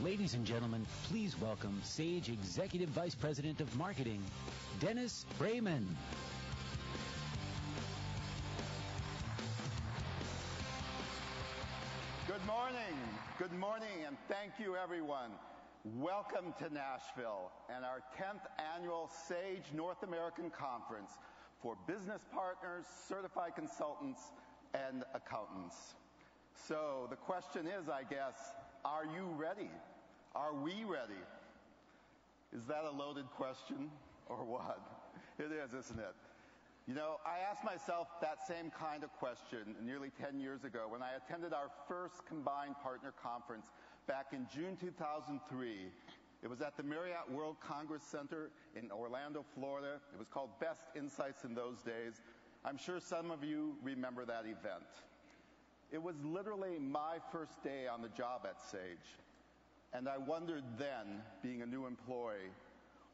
Ladies and gentlemen, please welcome Sage Executive Vice President of Marketing, Dennis Brayman. Good morning, and thank you, everyone. Welcome to Nashville and our 10th annual Sage North American Conference for business partners, certified consultants, and accountants. So the question is, I guess, are you ready? Are we ready? Is that a loaded question or what? It is, isn't it? You know, I asked myself that same kind of question nearly 10 years ago when I attended our first combined partner conference back in June 2003. It was at the Marriott World Congress Center in Orlando, Florida. It was called Best Insights in those days. I'm sure some of you remember that event. It was literally my first day on the job at Sage. And I wondered then, being a new employee,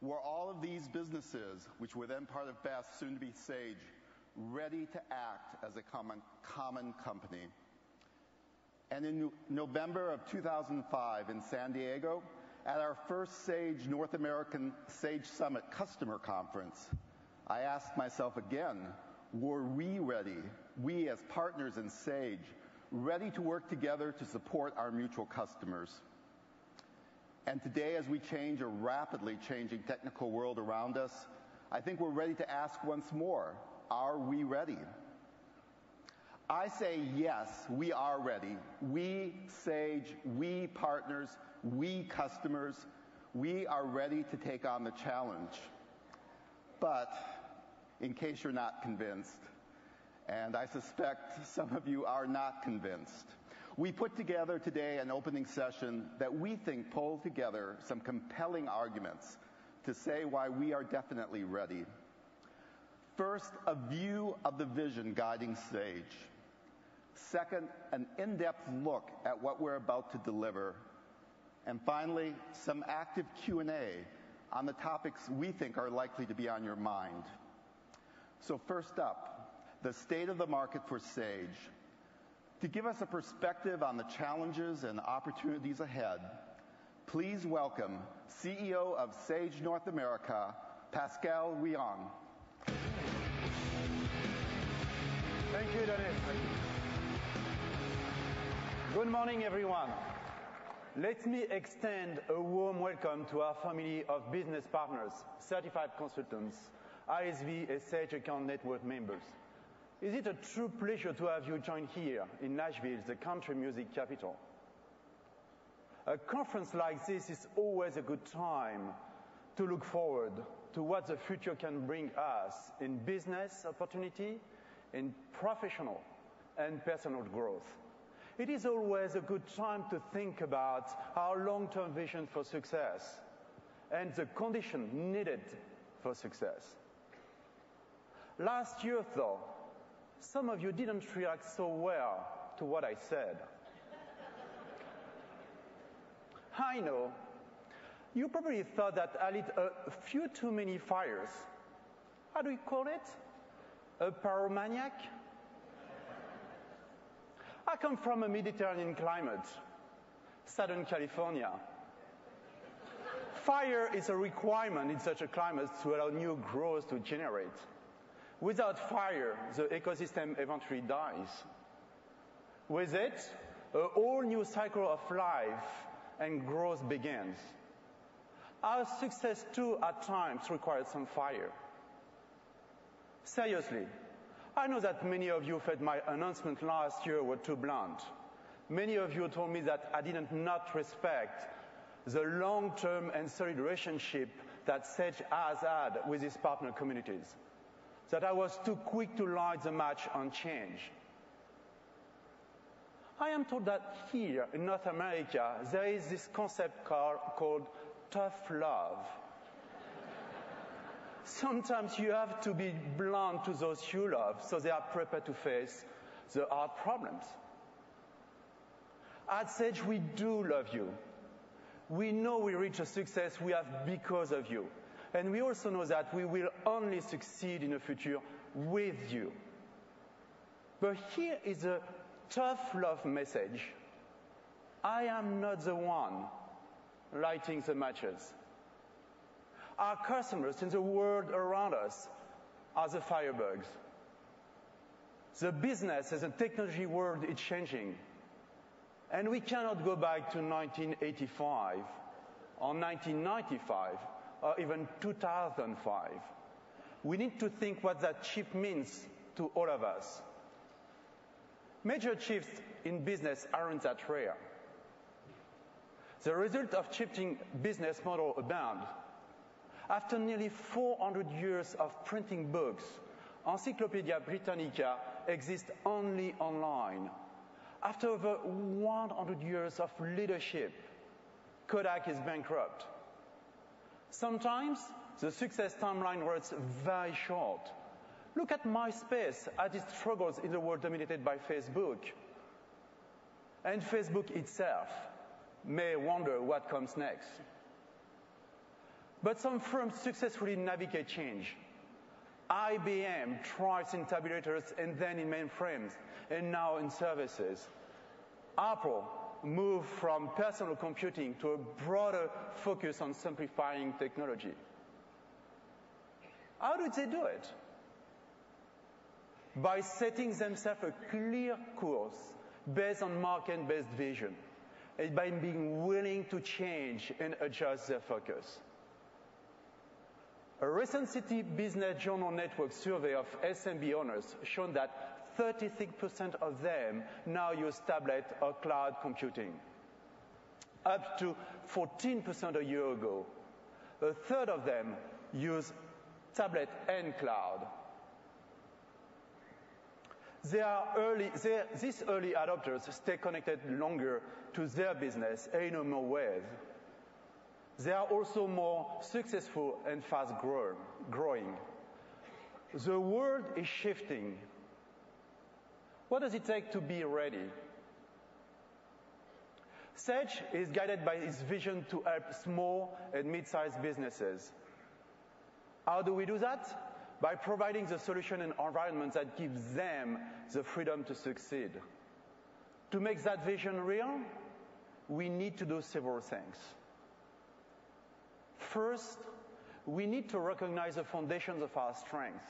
were all of these businesses, which were then part of Best, soon to be Sage, ready to act as a common company? And in November of 2005 in San Diego, at our first Sage North American Sage Summit customer conference, I asked myself again, were we ready, we as partners in Sage, ready to work together to support our mutual customers? And today, as we change a rapidly changing technical world around us, I think we're ready to ask once more, are we ready? I say yes, we are ready. We, Sage, we partners, we customers, we are ready to take on the challenge. But in case you're not convinced, and I suspect some of you are not convinced, we put together today an opening session that we think pulls together some compelling arguments to say why we are definitely ready. First, a view of the vision guiding Sage. Second, an in-depth look at what we're about to deliver. And finally, some active Q&A on the topics we think are likely to be on your mind. So first up, the state of the market for Sage. To give us a perspective on the challenges and opportunities ahead, please welcome CEO of Sage North America, Pascal Rion. Thank you, Dennis. Good morning, everyone. Let me extend a warm welcome to our family of business partners, certified consultants, ISV and Sage Account Network members. Is it a true pleasure to have you join here in Nashville, the country music capital? A conference like this is always a good time to look forward to what the future can bring us in business opportunity, in professional and personal growth. It is always a good time to think about our long-term vision for success and the condition needed for success. Last year, though, some of you didn't react so well to what I said. I know. You probably thought that I lit a few too many fires. How do you call it? A pyromaniac? I come from a Mediterranean climate, Southern California. Fire is a requirement in such a climate to allow new growth to generate. Without fire, the ecosystem eventually dies. With it, a whole new cycle of life and growth begins. Our success, too, at times requires some fire. Seriously, I know that many of you felt my announcement last year were too blunt. Many of you told me that I didn't not respect the long-term and solid relationship that Sage has had with its partner communities, that I was too quick to light the match on change. I am told that here in North America, there is this concept called tough love. Sometimes you have to be blunt to those you love so they are prepared to face the hard problems. At Sage, we do love you. We know we reach a success we have because of you. And we also know that we will only succeed in the future with you. But here is a tough love message. I am not the one lighting the matches. Our customers and the world around us are the firebugs. The business and the technology world is changing. And we cannot go back to 1985 or 1995 or even 2005. We need to think what that shift means to all of us. Major shifts in business aren't that rare. The result of shifting business model abound. After nearly 400 years of printing books, Encyclopedia Britannica exists only online. After over 100 years of leadership, Kodak is bankrupt. Sometimes the success timeline runs very short. Look at MySpace as it struggles in a world dominated by Facebook. And Facebook itself may wonder what comes next. But some firms successfully navigate change. IBM thrives in tabulators and then in mainframes, and now in services. Apple moved from personal computing to a broader focus on simplifying technology. How did they do it? By setting themselves a clear course based on market-based vision, and by being willing to change and adjust their focus. A recent City Business Journal Network survey of SMB owners showed that 36% of them now use tablet or cloud computing, up to 14% a year ago. A third of them use tablet and cloud. These early adopters stay connected longer to their business in a more ways. They are also more successful and fast growing. The world is shifting. What does it take to be ready? Sage is guided by its vision to help small and mid-sized businesses. How do we do that? By providing the solution and environment that gives them the freedom to succeed. To make that vision real, we need to do several things. First, we need to recognize the foundations of our strengths.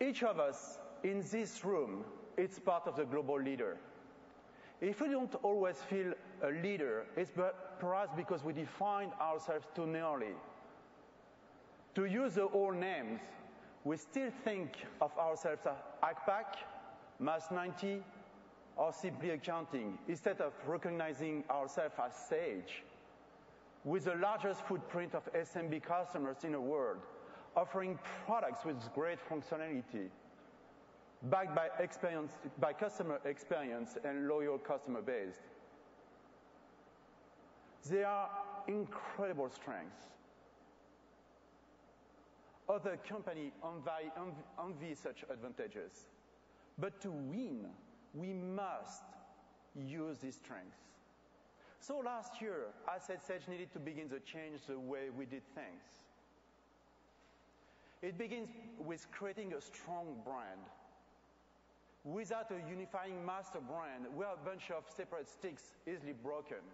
Each of us in this room is part of the global leader. If we don't always feel a leader, it's perhaps because we define ourselves too narrowly. To use the old names, we still think of ourselves as ACPAC, Mass 90, or simply accounting, instead of recognizing ourselves as Sage, with the largest footprint of SMB customers in the world, offering products with great functionality, backed by customer experience and loyal customer base. They are incredible strengths. Other companies envy such advantages. But to win, we must use these strengths. So last year, I said Sage needed to begin to change the way we did things. It begins with creating a strong brand. Without a unifying master brand, we are a bunch of separate sticks easily broken.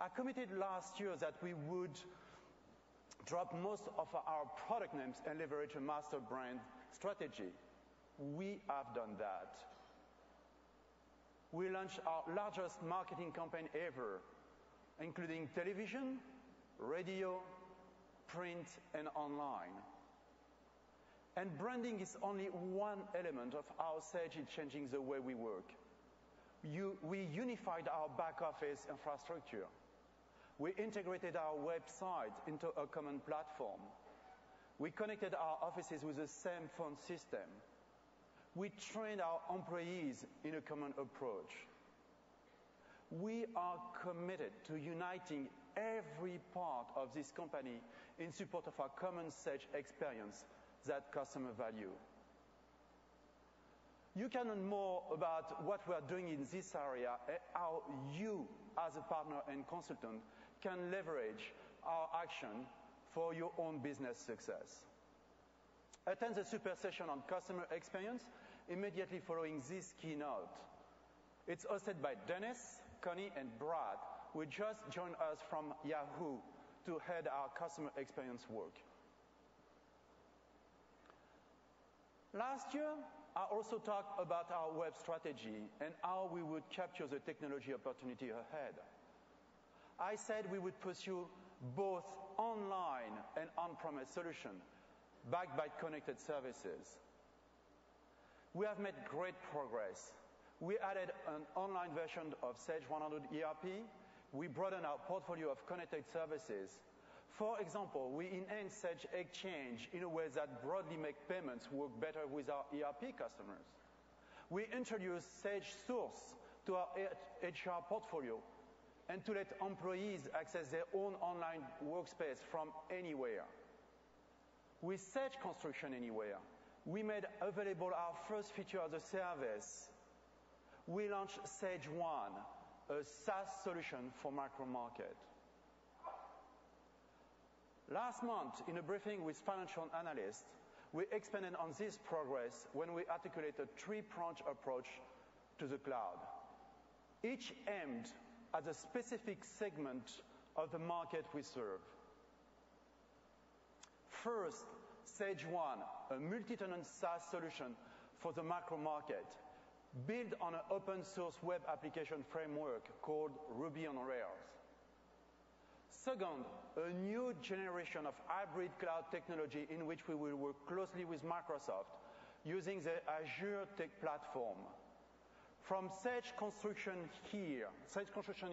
I committed last year that we would drop most of our product names and leverage a master brand strategy. We have done that. We launched our largest marketing campaign ever, including television, radio, print, and online. And branding is only one element of how Sage is changing the way we work. We unified our back office infrastructure. We integrated our website into a common platform. We connected our offices with the same phone system. We trained our employees in a common approach. We are committed to uniting every part of this company in support of our common Sage experience that customer value. You can learn more about what we are doing in this area and how you, as a partner and consultant, can leverage our action for your own business success. Attend the super session on customer experience immediately following this keynote. It's hosted by Dennis, Connie, and Brad, who just joined us from Yahoo to head our customer experience work. Last year, I also talked about our web strategy and how we would capture the technology opportunity ahead. I said we would pursue both online and on-premise solutions backed by connected services. We have made great progress. We added an online version of Sage 100 ERP. We broadened our portfolio of connected services. For example, we enhanced Sage Exchange in a way that broadly makes payments work better with our ERP customers. We introduced Sage Source to our HR portfolio and to let employees access their own online workspace from anywhere. With Sage Construction Anywhere, we made available our first feature as a service. We launched Sage One, a SaaS solution for micro-market. Last month, in a briefing with financial analysts, we expanded on this progress when we articulated a three-pronged approach to the cloud, each aimed at a specific segment of the market we serve. First, Sage One, a multi-tenant SaaS solution for the macro market, built on an open-source web application framework called Ruby on Rails. Second, a new generation of hybrid cloud technology in which we will work closely with Microsoft using the Azure Tech Platform. From Sage Construction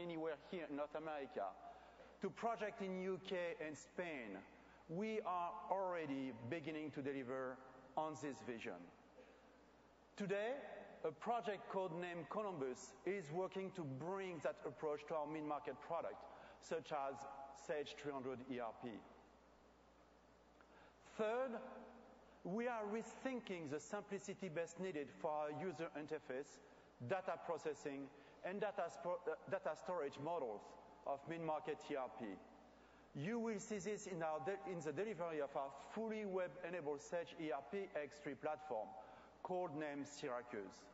Anywhere here in North America, to project in UK and Spain, we are already beginning to deliver on this vision. Today, a project codenamed Columbus is working to bring that approach to our mid-market product, such as Sage 300 ERP. Third, we are rethinking the simplicity best needed for our user interface, data processing, and data storage models of mid-market ERP. You will see this in the delivery of our fully web-enabled Sage ERP X3 platform, codenamed Syracuse.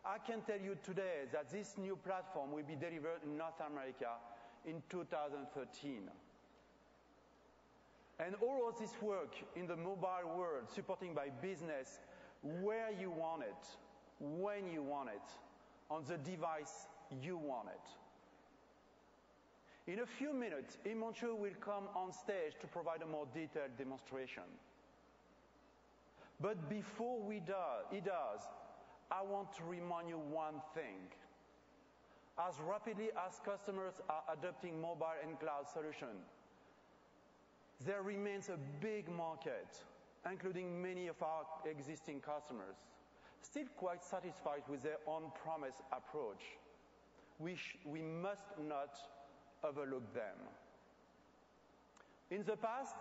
I can tell you today that this new platform will be delivered in North America in 2013. And all of this work in the mobile world, supporting by business where you want it, when you want it, on the device you want it. In a few minutes, Himanshu will come on stage to provide a more detailed demonstration. But before he does, I want to remind you one thing. As rapidly as customers are adopting mobile and cloud solutions, there remains a big market, including many of our existing customers, still quite satisfied with their on-premise approach. We must not overlook them. In the past,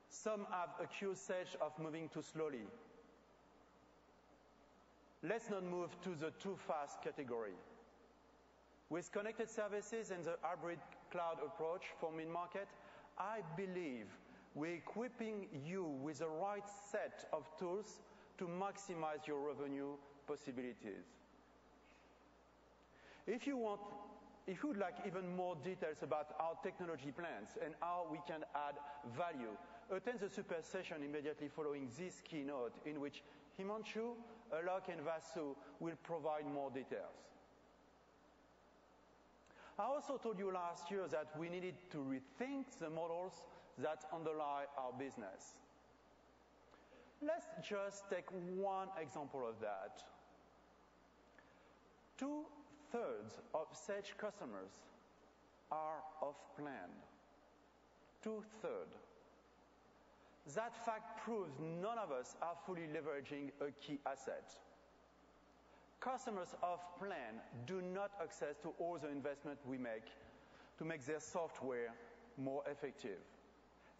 some have accused Sage of moving too slowly. Let's not move to the too fast category. With connected services and the hybrid cloud approach for mid-market, I believe we're equipping you with the right set of tools to maximize your revenue possibilities. If you would like even more details about our technology plans and how we can add value, attend the super session immediately following this keynote, in which Himanshu, Alok, and Vasu will provide more details. I also told you last year that we needed to rethink the models that underlie our business. Let's just take one example of that. 2/3 of Sage customers are off-plan. 2/3. That fact proves none of us are fully leveraging a key asset. Customers off-plan do not access to all the investment we make to make their software more effective.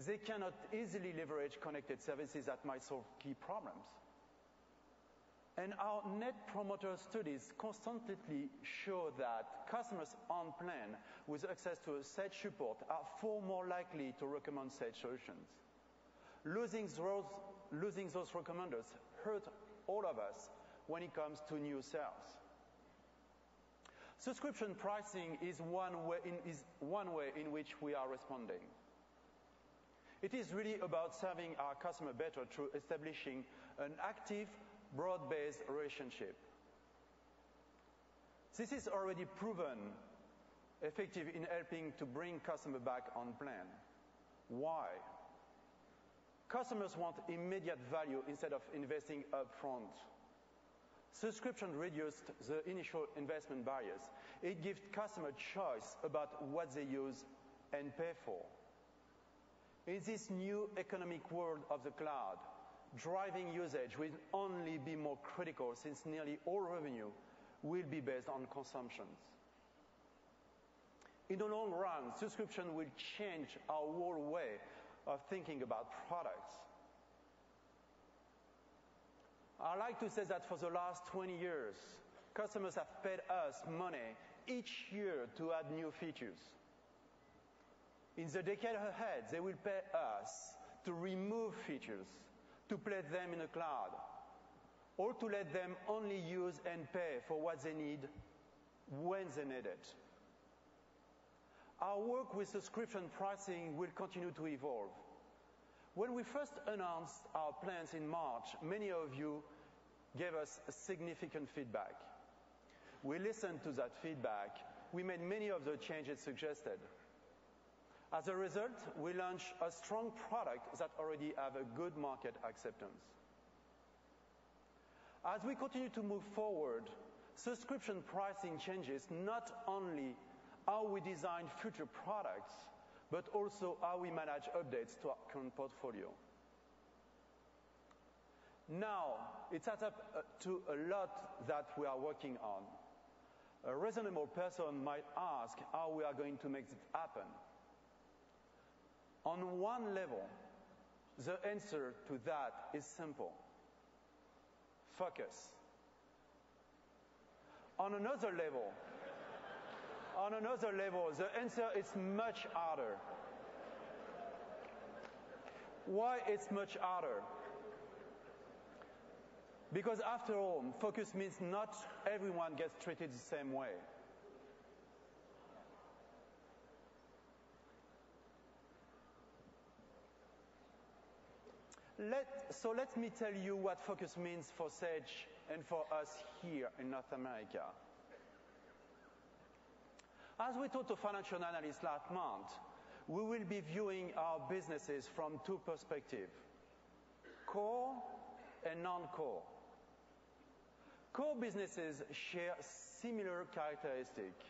They cannot easily leverage connected services that might solve key problems. And our Net Promoter studies constantly show that customers on plan with access to Sage support are far more likely to recommend Sage solutions. Losing those recommenders hurt all of us when it comes to new sales. Subscription pricing is one way in which we are responding. It is really about serving our customer better through establishing an active, broad-based relationship. This is already proven effective in helping to bring customers back on plan. Why? Customers want immediate value instead of investing upfront. Subscription reduced the initial investment barriers. It gives customers choice about what they use and pay for. In this new economic world of the cloud, driving usage will only be more critical since nearly all revenue will be based on consumption. In the long run, subscription will change our whole way of thinking about products. I like to say that for the last 20 years, customers have paid us money each year to add new features. In the decade ahead, they will pay us to remove features, to place them in the cloud, or to let them only use and pay for what they need when they need it. Our work with subscription pricing will continue to evolve. When we first announced our plans in March, many of you gave us significant feedback. We listened to that feedback. We made many of the changes suggested. As a result, we launched a strong product that already have a good market acceptance. As we continue to move forward, subscription pricing changes not only how we design future products, but also how we manage updates to our current portfolio. Now, it adds up to a lot that we are working on. A reasonable person might ask how we are going to make it happen. On one level, the answer to that is simple. Focus. On another level, the answer is much harder. Why it's much harder? Because after all, focus means not everyone gets treated the same way. Let me tell you what focus means for Sage and for us here in North America. As we told the financial analysts last month, we will be viewing our businesses from two perspectives, core and non-core. Core businesses share similar characteristics.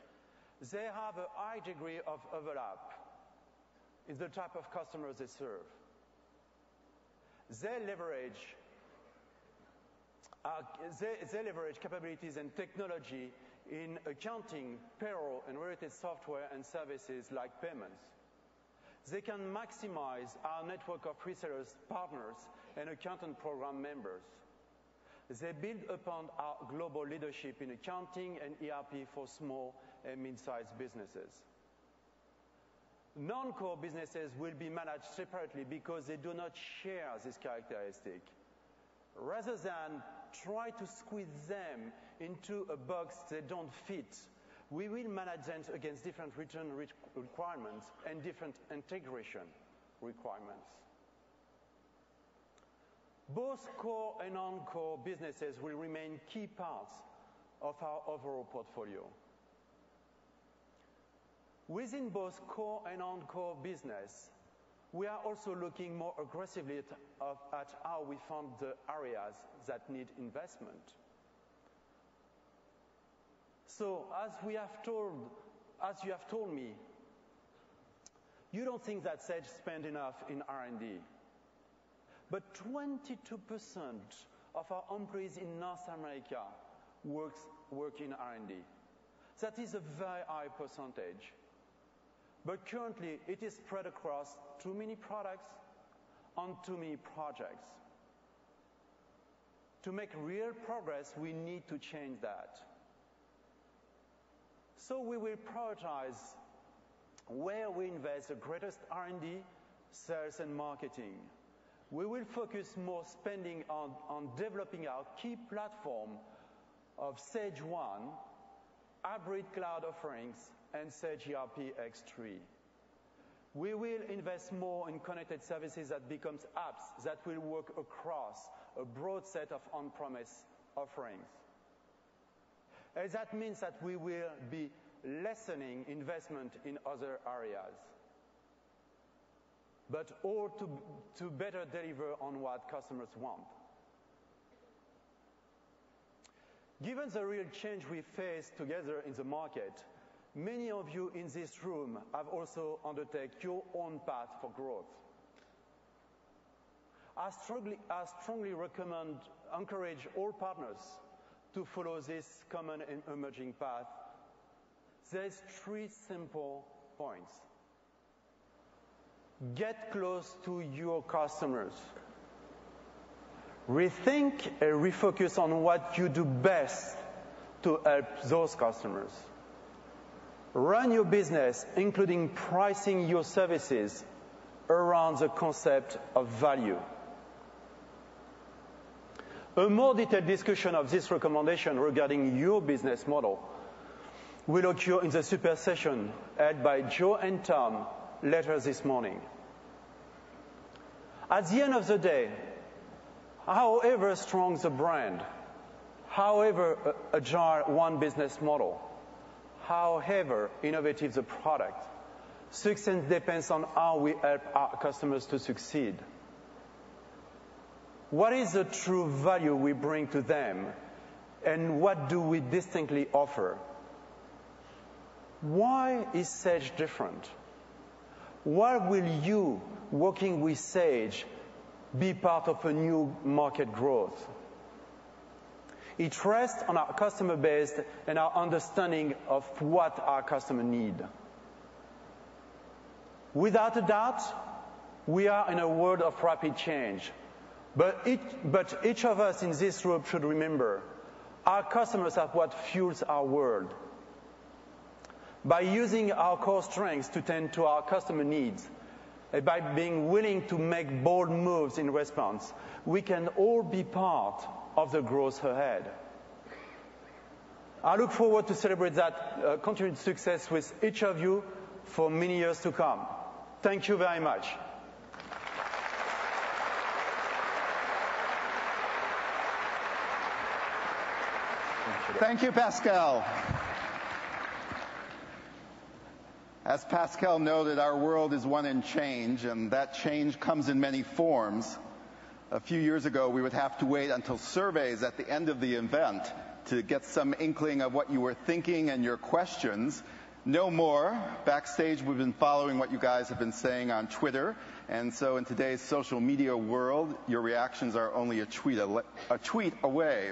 They have a high degree of overlap in the type of customers they serve. They leverage capabilities and technology in accounting, payroll, and related software and services like payments. They can maximize our network of resellers, partners, and accountant program members. They build upon our global leadership in accounting and ERP for small and mid-sized businesses. Non-core businesses will be managed separately because they do not share this characteristic. Rather than try to squeeze them into a box they don't fit, we will manage them against different return requirements and different integration requirements. Both core and non-core businesses will remain key parts of our overall portfolio. Within both core and non-core business, we are also looking more aggressively at how we fund the areas that need investment. So, as you have told me, you don't think that Sage spend enough in R&D. But 22% of our employees in North America work in R&D. That is a very high percentage. But currently, it is spread across too many products on too many projects. To make real progress, we need to change that. So we will prioritize where we invest the greatest R&D, sales, and marketing. We will focus more spending on developing our key platform of Sage One hybrid cloud offerings, and Sage ERP X3. We will invest more in connected services that becomes apps that will work across a broad set of on-premise offerings. And that means that we will be lessening investment in other areas, but all to better deliver on what customers want. Given the real change we face together in the market, many of you in this room have also undertaken your own path for growth. I strongly encourage all partners to follow this common and emerging path. There's 3 simple points. Get close to your customers. Rethink and refocus on what you do best to help those customers. Run your business, including pricing your services, around the concept of value. A more detailed discussion of this recommendation regarding your business model will occur in the super session held by Joe and Tom later this morning. At the end of the day, however strong the brand, however agile one business model, however innovative the product, success depends on how we help our customers to succeed. What is the true value we bring to them, and what do we distinctly offer? Why is Sage different? Why will you, working with Sage, be part of a new market growth? It rests on our customer base and our understanding of what our customers need. Without a doubt, we are in a world of rapid change. But each of us in this room should remember, our customers are what fuels our world. By using our core strengths to tend to our customer needs, and by being willing to make bold moves in response, we can all be part of the growth ahead. I look forward to celebrate that continued success with each of you for many years to come. Thank you very much. Thank you, Pascal. As Pascal noted, our world is one in change, and that change comes in many forms. A few years ago, we would have to wait until surveys at the end of the event to get some inkling of what you were thinking and your questions. No more. Backstage, we've been following what you guys have been saying on Twitter, and so in today's social media world, your reactions are only a tweet away.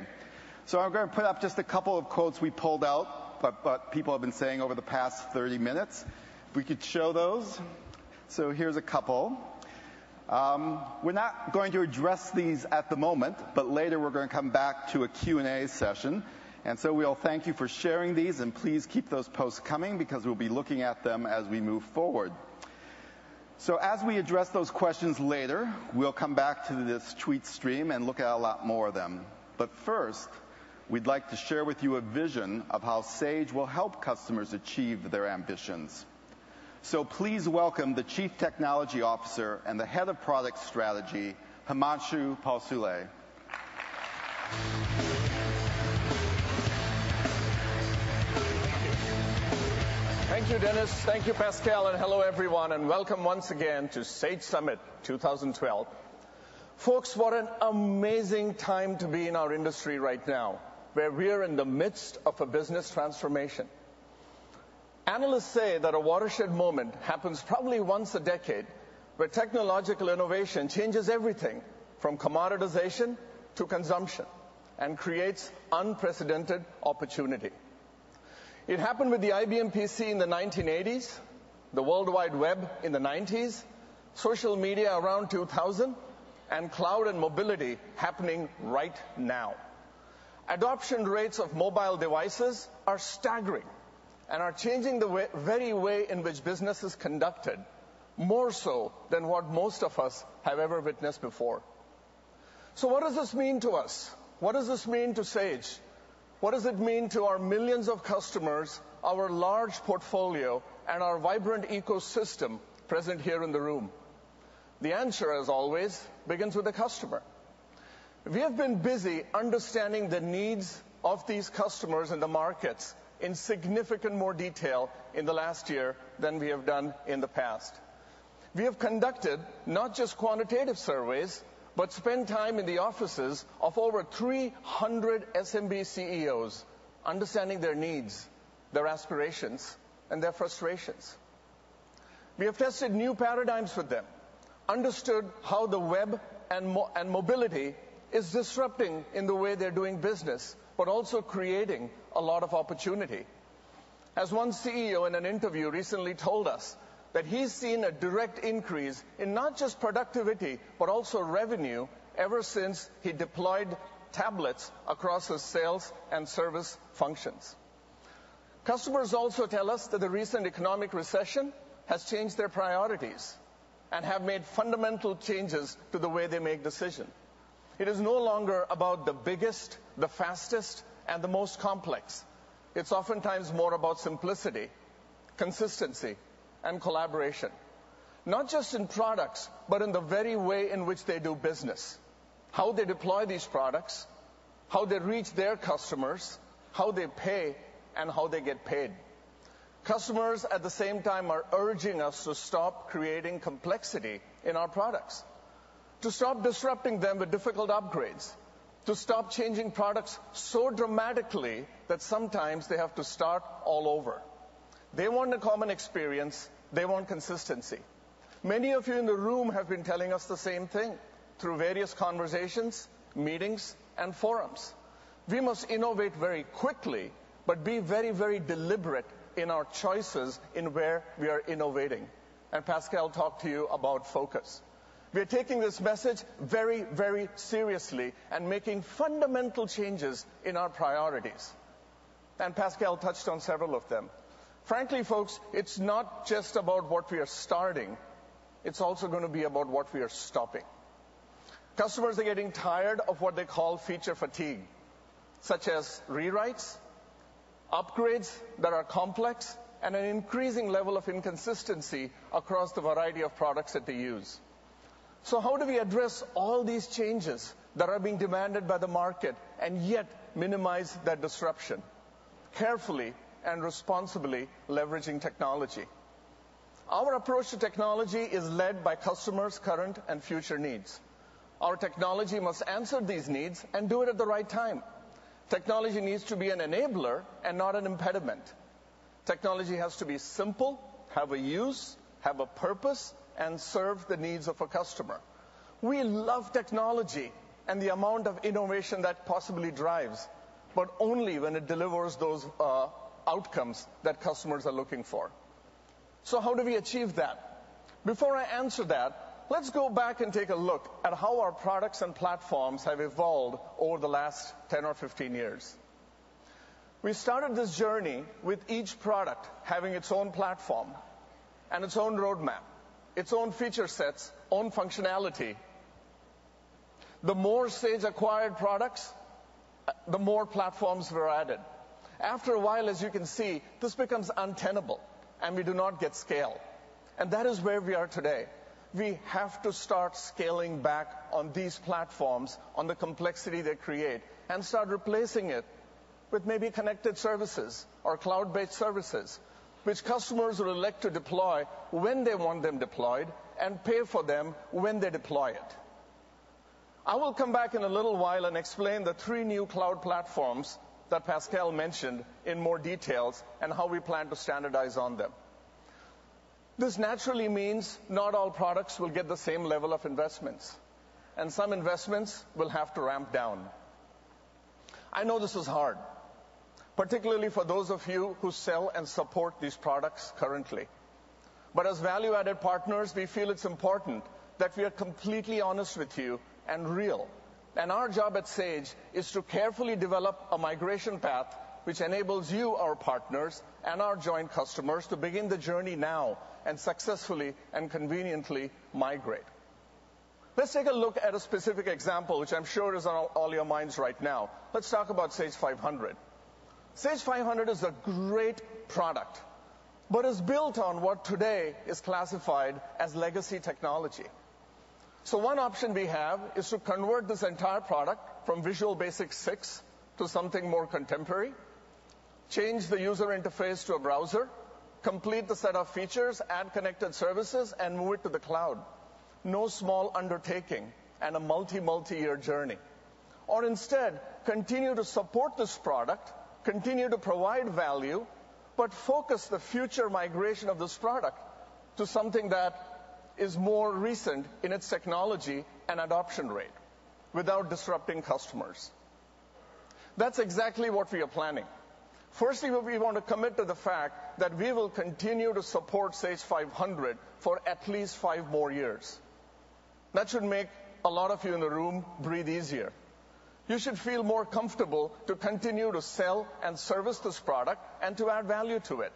So I'm going to put up just a couple of quotes we pulled out, but people have been saying over the past 30 minutes. If we could show those. So here's a couple. We're not going to address these at the moment, but later we're going to come back to a Q&A session. And so we'll thank you for sharing these, and please keep those posts coming because we'll be looking at them as we move forward. So as we address those questions later, we'll come back to this tweet stream and look at a lot more of them. But first, we'd like to share with you a vision of how Sage will help customers achieve their ambitions. So please welcome the Chief Technology Officer and the Head of Product Strategy, Himanshu Palsule. Thank you, Dennis. Thank you, Pascal, and hello, everyone, and welcome once again to Sage Summit 2012. Folks, what an amazing time to be in our industry right now, where we're in the midst of a business transformation. Analysts say that a watershed moment happens probably once a decade, where technological innovation changes everything from commoditization to consumption and creates unprecedented opportunity. It happened with the IBM PC in the 1980s, the World Wide Web in the 90s, social media around 2000, and cloud and mobility happening right now. Adoption rates of mobile devices are staggering and are changing the very way in which business is conducted, more so than what most of us have ever witnessed before. So what does this mean to us? What does this mean to Sage? What does it mean to our millions of customers, our large portfolio, and our vibrant ecosystem present here in the room? The answer, as always, begins with the customer. We have been busy understanding the needs of these customers in the markets in significant more detail in the last year than we have done in the past. We have conducted not just quantitative surveys, but spent time in the offices of over 300 SMB CEOs, understanding their needs, their aspirations, and their frustrations. We have tested new paradigms with them, understood how the web and mobility is disrupting in the way they're doing business, but also creating a lot of opportunity. As one CEO in an interview recently told us, that he's seen a direct increase in not just productivity, but also revenue ever since he deployed tablets across his sales and service functions. Customers also tell us that the recent economic recession has changed their priorities and have made fundamental changes to the way they make decisions. It is no longer about the biggest, the fastest, and the most complex. It's oftentimes more about simplicity, consistency, and collaboration. Not just in products, but in the very way in which they do business. How they deploy these products, how they reach their customers, how they pay, and how they get paid. Customers at the same time are urging us to stop creating complexity in our products, to stop disrupting them with difficult upgrades, to stop changing products so dramatically that sometimes they have to start all over. They want a common experience. They want consistency. Many of you in the room have been telling us the same thing through various conversations, meetings, and forums. We must innovate very quickly, but be very, very deliberate in our choices in where we are innovating. And Pascal talked to you about focus. We are taking this message very, very seriously and making fundamental changes in our priorities. And Pascal touched on several of them. Frankly, folks, it's not just about what we are starting. It's also going to be about what we are stopping. Customers are getting tired of what they call feature fatigue, such as rewrites, upgrades that are complex, and an increasing level of inconsistency across the variety of products that they use. So how do we address all these changes that are being demanded by the market and yet minimize that disruption? Carefully and responsibly leveraging technology. Our approach to technology is led by customers' current and future needs. Our technology must answer these needs and do it at the right time. Technology needs to be an enabler and not an impediment. Technology has to be simple, have a use, have a purpose, and serve the needs of a customer. We love technology and the amount of innovation that possibly drives, but only when it delivers those outcomes that customers are looking for. So how do we achieve that? Before I answer that, let's go back and take a look at how our products and platforms have evolved over the last 10 or 15 years. We started this journey with each product having its own platform and its own roadmap, its own feature sets, own functionality. The more Sage acquired products, the more platforms were added. After a while, as you can see, this becomes untenable, and we do not get scale. And that is where we are today. We have to start scaling back on these platforms, on the complexity they create, and start replacing it with maybe connected services or cloud-based services, which customers will elect to deploy when they want them deployed and pay for them when they deploy it. I will come back in a little while and explain the 3 new cloud platforms that Pascal mentioned in more details and how we plan to standardize on them. This naturally means not all products will get the same level of investments, and some investments will have to ramp down. I know this is hard, particularly for those of you who sell and support these products currently. But as value-added partners, we feel it's important that we are completely honest with you and real. And our job at Sage is to carefully develop a migration path which enables you, our partners, and our joint customers to begin the journey now and successfully and conveniently migrate. Let's take a look at a specific example, which I'm sure is on all your minds right now. Let's talk about Sage 500. Sage 500 is a great product, but is built on what today is classified as legacy technology. So one option we have is to convert this entire product from Visual Basic 6 to something more contemporary, change the user interface to a browser, complete the set of features, add connected services, and move it to the cloud. No small undertaking and a multi-year journey. Or instead, continue to support this product, continue to provide value, but focus the future migration of this product to something that is more recent in its technology and adoption rate without disrupting customers. That's exactly what we are planning. Firstly, we want to commit to the fact that we will continue to support Sage 500 for at least 5 more years. That should make a lot of you in the room breathe easier. You should feel more comfortable to continue to sell and service this product and to add value to it.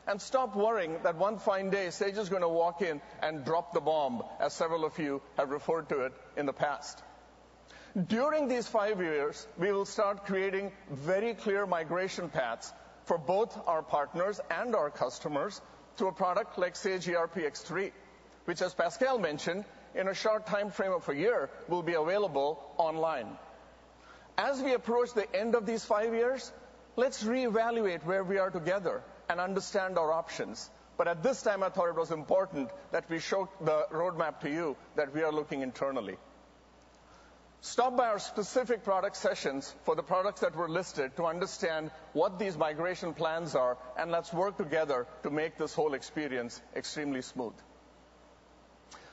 And stop worrying that one fine day Sage is going to walk in and drop the bomb, as several of you have referred to it in the past. During these 5 years, we will start creating very clear migration paths for both our partners and our customers to a product like Sage ERP X3, which, as Pascal mentioned, in a short time frame of a year, will be available online. As we approach the end of these 5 years, let's reevaluate where we are together and understand our options. But at this time, I thought it was important that we show the roadmap to you that we are looking internally. Stop by our specific product sessions for the products that were listed to understand what these migration plans are, and let's work together to make this whole experience extremely smooth.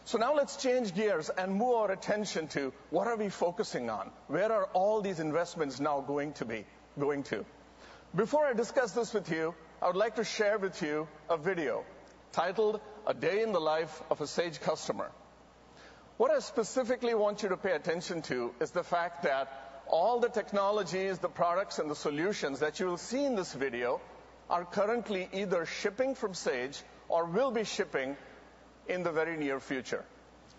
So now let's change gears and move our attention to what are we focusing on? Where are all these investments now going to? Before I discuss this with you, I would like to share with you a video titled A Day in the Life of a Sage Customer. What I specifically want you to pay attention to is the fact that all the technologies, the products, and the solutions that you will see in this video are currently either shipping from Sage or will be shipping in the very near future.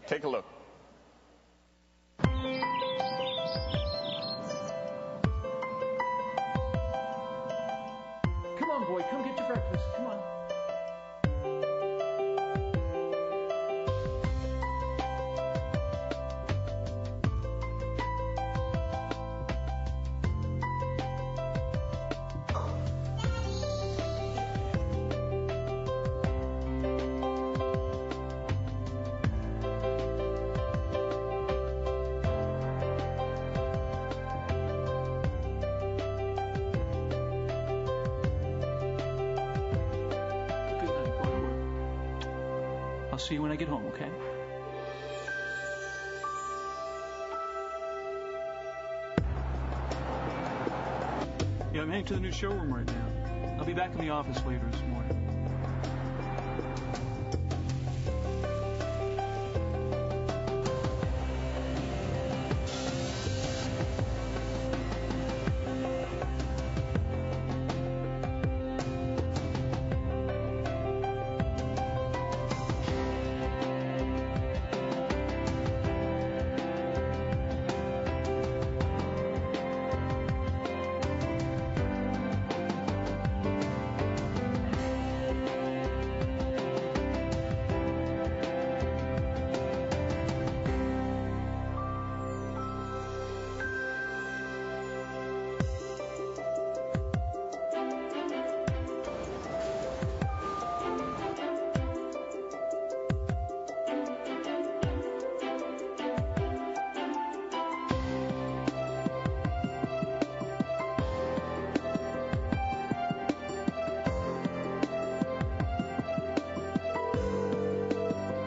Take a look. Come on, boy, come get your breakfast. Come on. I'll see you when I get home, okay? Yeah, I'm heading to the new showroom right now. I'll be back in the office later this morning.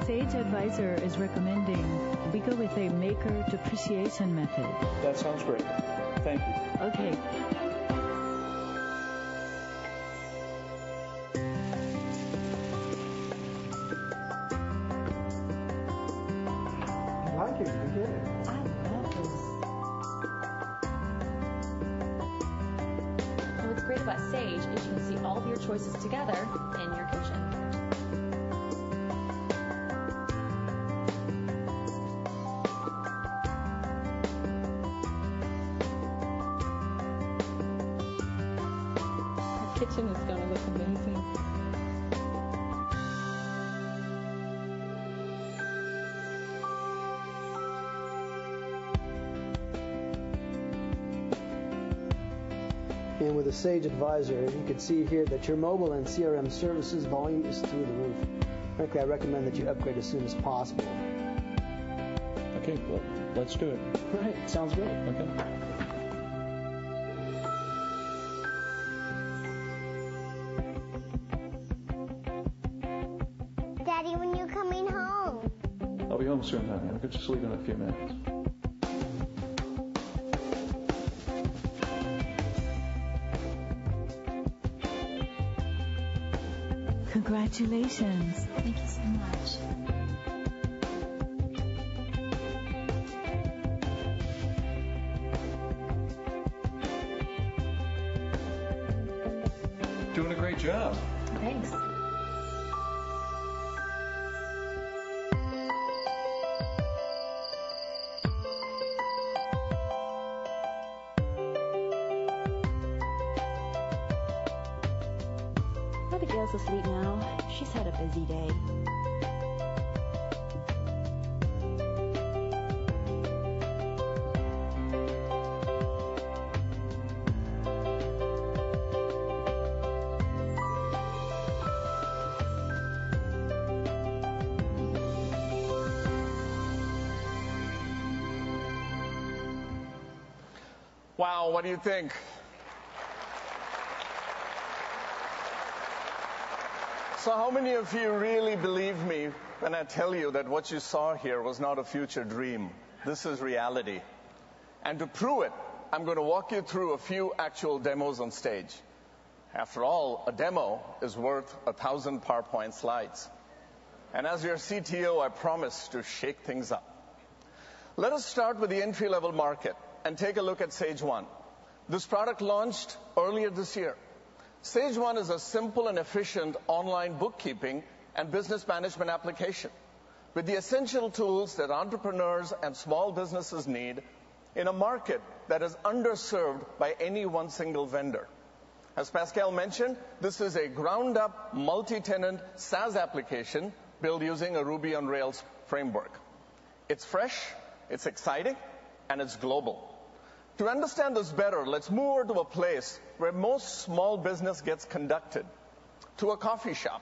Sage Advisor is recommending we go with a maker depreciation method. That sounds great. Thank you. Okay. I like it. You get it. I love this. And what's great about Sage is you can see all of your choices together in your kitchen. kitchen is going to look amazing. And with a Sage Advisor, you can see here that your mobile and CRM services volume is through the roof. Frankly, I recommend that you upgrade as soon as possible. Okay, well, let's do it. All right, sounds great. Okay. Daddy, when you coming home? I'll be home soon, honey. I'll just leave in a few minutes. Congratulations. Thank you so much. Doing a great job. Thanks. Abigail's asleep now. She's had a busy day. Wow, what do you think? So how many of you really believe me when I tell you that what you saw here was not a future dream? This is reality. And to prove it, I'm going to walk you through a few actual demos on stage. After all, a demo is worth 1,000 PowerPoint slides. And as your CTO, I promise to shake things up. Let us start with the entry-level market and take a look at Sage One. This product launched earlier this year. Sage One is a simple and efficient online bookkeeping and business management application with the essential tools that entrepreneurs and small businesses need in a market that is underserved by any one single vendor. As Pascal mentioned, this is a ground-up, multi-tenant SaaS application built using a Ruby on Rails framework. It's fresh, it's exciting, and it's global. To understand this better, let's move over to a place where most small business gets conducted, to a coffee shop.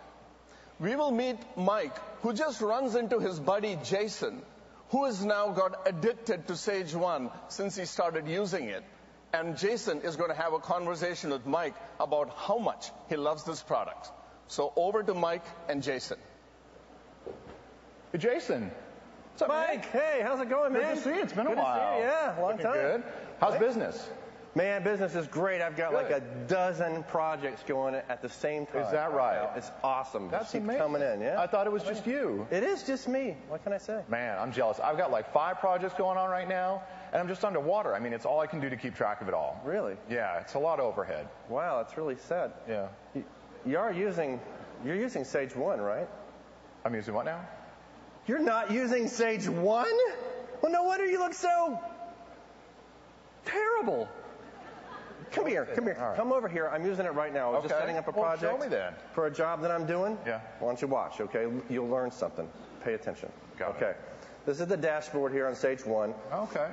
We will meet Mike, who just runs into his buddy Jason, who has now got addicted to Sage One since he started using it. And Jason is going to have a conversation with Mike about how much he loves this product. So over to Mike and Jason. Hey, Jason. What's up, Mike? Hey, how's it going, man? Good to see you. It's been a while. Good to see you. Yeah, long time. Good. How's business? Man, business is great. I've got like a dozen projects going at the same time. Is that right? It's awesome. That's Keep amazing. coming in, yeah? I thought it was just you. It is just me. What can I say? Man, I'm jealous. I've got like 5 projects going on right now, and I'm just underwater. I mean, it's all I can do to keep track of it all. Really? Yeah, it's a lot of overhead. Wow, that's really sad. Yeah. You're using Sage One, right? I'm using what now? You're not using Sage One? Well, no wonder you look so terrible. Come here. Right. Come over here. I'm using it right now. I was just setting up a project show me then. for a job that I'm doing. Yeah. Why don't you watch, okay? You'll learn something. Pay attention. Got it. Okay. This is the dashboard here on Sage One. Okay.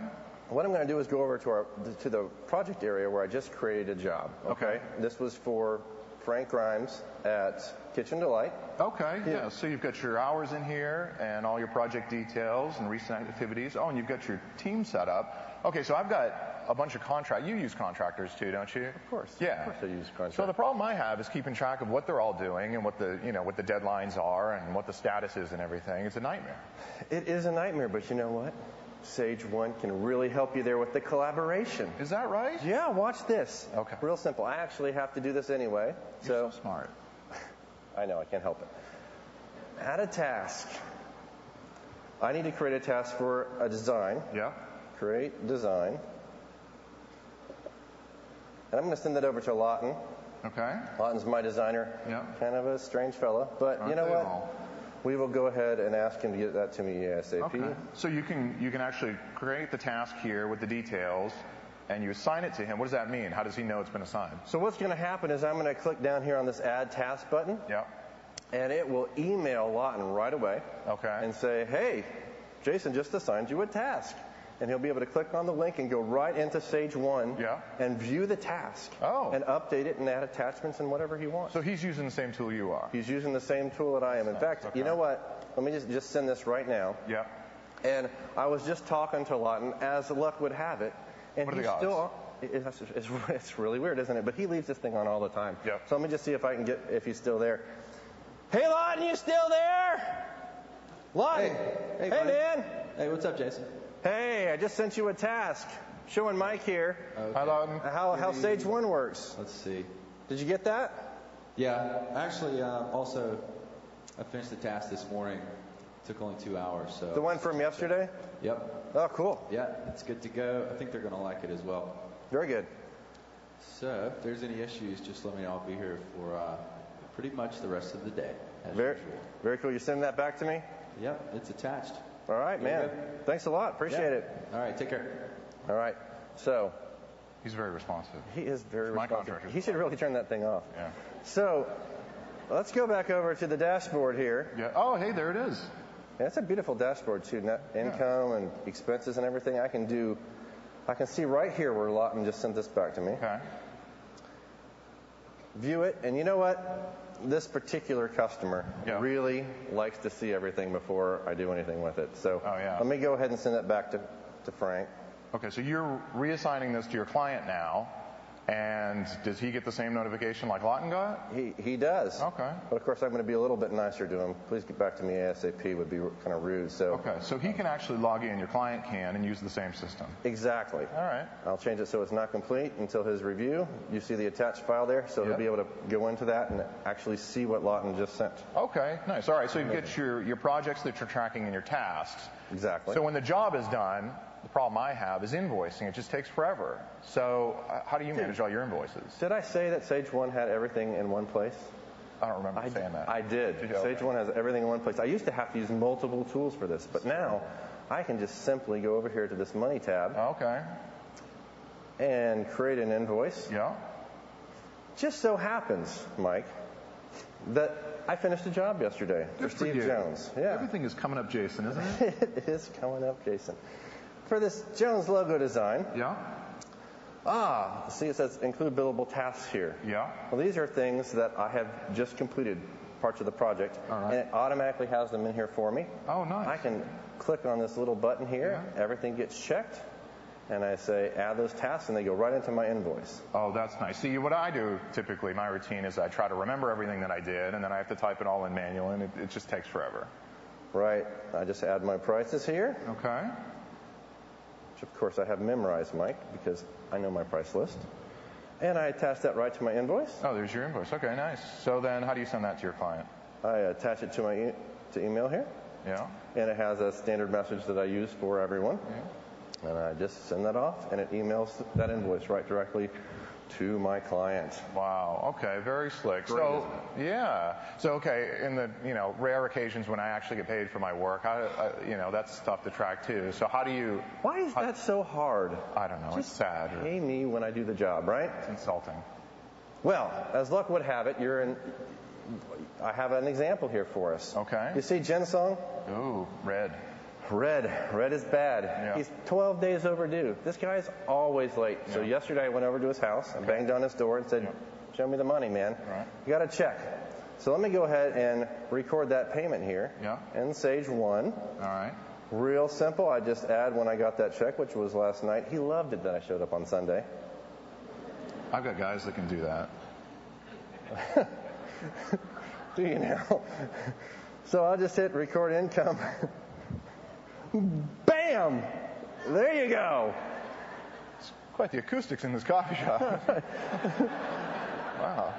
What I'm going to do is go over to the project area where I just created a job. Okay. This was for Frank Grimes at Kitchen Delight. Okay, yeah. So you've got your hours in here and all your project details and recent activities. Oh, and you've got your team set up. Okay, so I've got a bunch of You use contractors too, don't you? Of course. Yeah. Of course I use contractors. So the problem I have is keeping track of what they're all doing and what the deadlines are and what the status is and everything. It's a nightmare. It is a nightmare, but you know what? Sage One can really help you there with the collaboration. Is that right? Yeah, watch this. Okay. Real simple. I actually have to do this anyway. You're so smart. I know, I can't help it. Add a task. I need to create a task for a design. Yeah. Create design. And I'm going to send that over to Lawton. Okay. Lawton's my designer. Yeah. Kind of a strange fella. But Aren't you know they what? all? We will go ahead and ask him to get that to me ASAP. Okay. So you can actually create the task here with the details, and you assign it to him, what does that mean? How does he know it's been assigned? So what's going to happen is I'm going to click down here on this Add Task button. Yeah. And it will email Lawton right away. Okay. And say, hey, Jason just assigned you a task. And he'll be able to click on the link and go right into Sage 1 and view the task and update it and add attachments and whatever he wants. So he's using the same tool you are? He's using the same tool that I am. In fact, you know what? Let me just send this right now. Yeah. And I was just talking to Lawton, as luck would have it. And what are he's the odds? It's really weird, isn't it? But he leaves this thing on all the time. Yep. So let me just see if I can get, if he's still there. Hey, Lawton, you still there? Lawton. Hey, man. Hey, what's up, Jason? Hey, I just sent you a task. Showing Mike here. Okay. Hi, Lawton. How Sage 1 works. Let's see. Did you get that? Yeah. Actually, also, I finished the task this morning. It took only 2 hours. So. The one from yesterday? Yep. Oh, cool. Yeah, it's good to go. I think they're going to like it as well. Very good. So, if there's any issues, just let me know. I'll be here for pretty much the rest of the day, as very, usual. Very cool. You send that back to me? Yep, it's attached. All right, man. Thanks a lot. Appreciate it. All right, take care. All right. So. He's very responsive. He is very My responsive. contractor. He should really turn that thing off. Yeah. So, let's go back over to the dashboard here. Yeah. Oh, hey, there it is. Yeah, it's a beautiful dashboard too. Net income and expenses and everything. I can see right here where Lawton just sent this back to me. Okay. View it, and you know what? This particular customer really likes to see everything before I do anything with it. So let me go ahead and send that back to Frank. Okay, so you're reassigning this to your client now, and does he get the same notification like Lawton got? He does. Okay. But of course, I'm going to be a little bit nicer to him. Please get back to me ASAP would be kind of rude. So. Okay, so he can actually log in, your client can, and use the same system. Exactly. All right. I'll change it so it's not complete until his review. You see the attached file there, so he'll be able to go into that and actually see what Lawton just sent. Okay, nice. All right, so you get your projects that you're tracking and your tasks. Exactly. So when the job is done, the problem I have is invoicing. It just takes forever. So how do you manage all your invoices? Did I say that Sage 1 had everything in one place? I don't remember saying that. I did. Sage 1 has everything in one place. I used to have to use multiple tools for this, but now I can just simply go over here to this Money tab. Okay. And create an invoice. Yeah. Just so happens, Mike, that I finished a job yesterday for Steve Jones. Yeah. Everything is coming up, Jason, isn't it? It is coming up, Jason. For this Jones logo design. Yeah. See, it says include billable tasks here. Yeah. Well, these are things that I have just completed, parts of the project, and it automatically has them in here for me. Oh, nice. I can click on this little button here. Yeah. Everything gets checked. And I say, add those tasks, and they go right into my invoice. Oh, that's nice. See, what I do typically, my routine is I try to remember everything that I did, and then I have to type it all in manually, and it just takes forever. Right. I just add my prices here. Okay. Which, of course, I have memorized, Mike, because I know my price list. And I attach that right to my invoice. Oh, there's your invoice. Okay, nice. So then how do you send that to your client? I attach it to my email here. Yeah. And it has a standard message that I use for everyone. Yeah. And I just send that off, and it emails that invoice right directly to my client. Wow. Okay. Very slick. Great, so, yeah. So, okay, in the rare occasions when I actually get paid for my work, that's tough to track too. So, how do you? Why is that so hard? I don't know. Just it's sad. Pay me when I do the job, right? It's insulting. Well, as luck would have it, I have an example here for us. Okay. You see Jensong? Ooh, red. Red is bad. Yeah. He's 12 days overdue. This guy's always late. Yeah. So yesterday I went over to his house and banged on his door and said, show me the money, man. Right. You got a check. So let me go ahead and record that payment here in Sage 1. All right. Real simple. I just add when I got that check, which was last night. He loved it that I showed up on Sunday. I've got guys that can do that. Do you now? So I'll just hit record income. Bam! There you go. It's quite the acoustics in this coffee shop. Wow.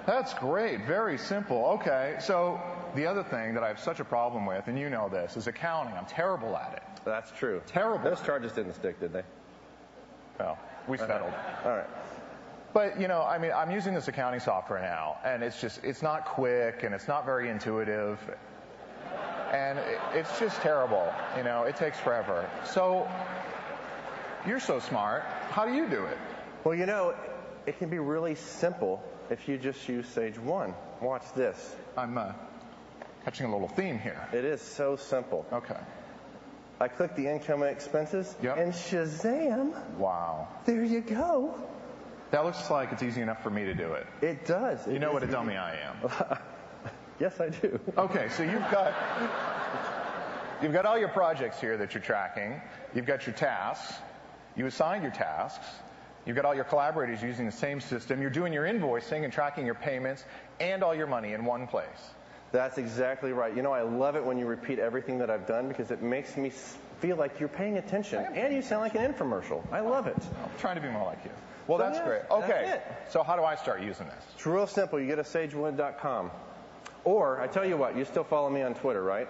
That's great. Very simple. Okay. So the other thing that I have such a problem with, and you know this, is accounting. I'm terrible at it. That's true. Terrible. Those charges didn't stick, did they? No. We settled. All right. But, I'm using this accounting software now, and it's not quick, and it's not very intuitive. And it's just terrible. It takes forever. So You're so smart. How do you do it? Well, you know, it can be really simple if you just use Sage 1. Watch this. I'm catching a little theme here. It is so simple. Okay. I click the income and expenses, and Shazam! Wow. There you go. That looks like it's easy enough for me to do it. It does. You know what a dummy I am. Yes, I do. Okay, so you've got all your projects here that you're tracking. You've got your tasks. You assign your tasks. You've got all your collaborators using the same system. You're doing your invoicing and tracking your payments and all your money in one place. That's exactly right. You know, I love it when you repeat everything that I've done because it makes me feel like you're paying attention. And you sound like an infomercial. I love it. I'm trying to be more like you. Well, that's great. Okay, so how do I start using this? It's real simple. You go to SageOne.com. Or, I tell you what, you still follow me on Twitter, right?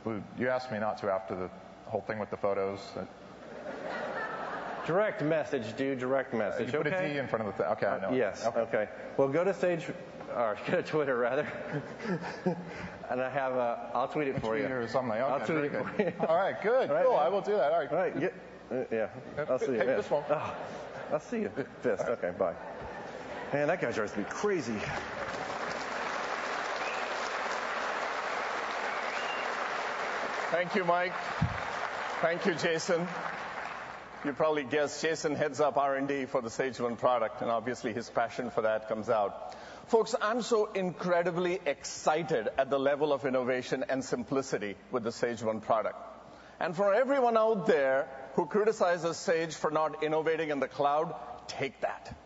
Well, you asked me not to after the whole thing with the photos. Direct message, dude. Direct message. You put a D in front of the thing. Okay, I know. Yes. Okay. Well, go to go to Twitter rather, and I have I'll tweet it for you. Or something. Okay, I'll tweet it for you. All right. Good. All right, cool. I will do that. All right. All right. Yeah. I'll see you. Hey, this one. Oh, I'll see you. Fist. Okay. Bye. Man, that guy drives me crazy. Thank you, Mike. Thank you, Jason. You probably guessed Jason heads up R&D for the Sage 1 product, and obviously his passion for that comes out. Folks, I'm so incredibly excited at the level of innovation and simplicity with the Sage 1 product. And for everyone out there who criticizes Sage for not innovating in the cloud, take that.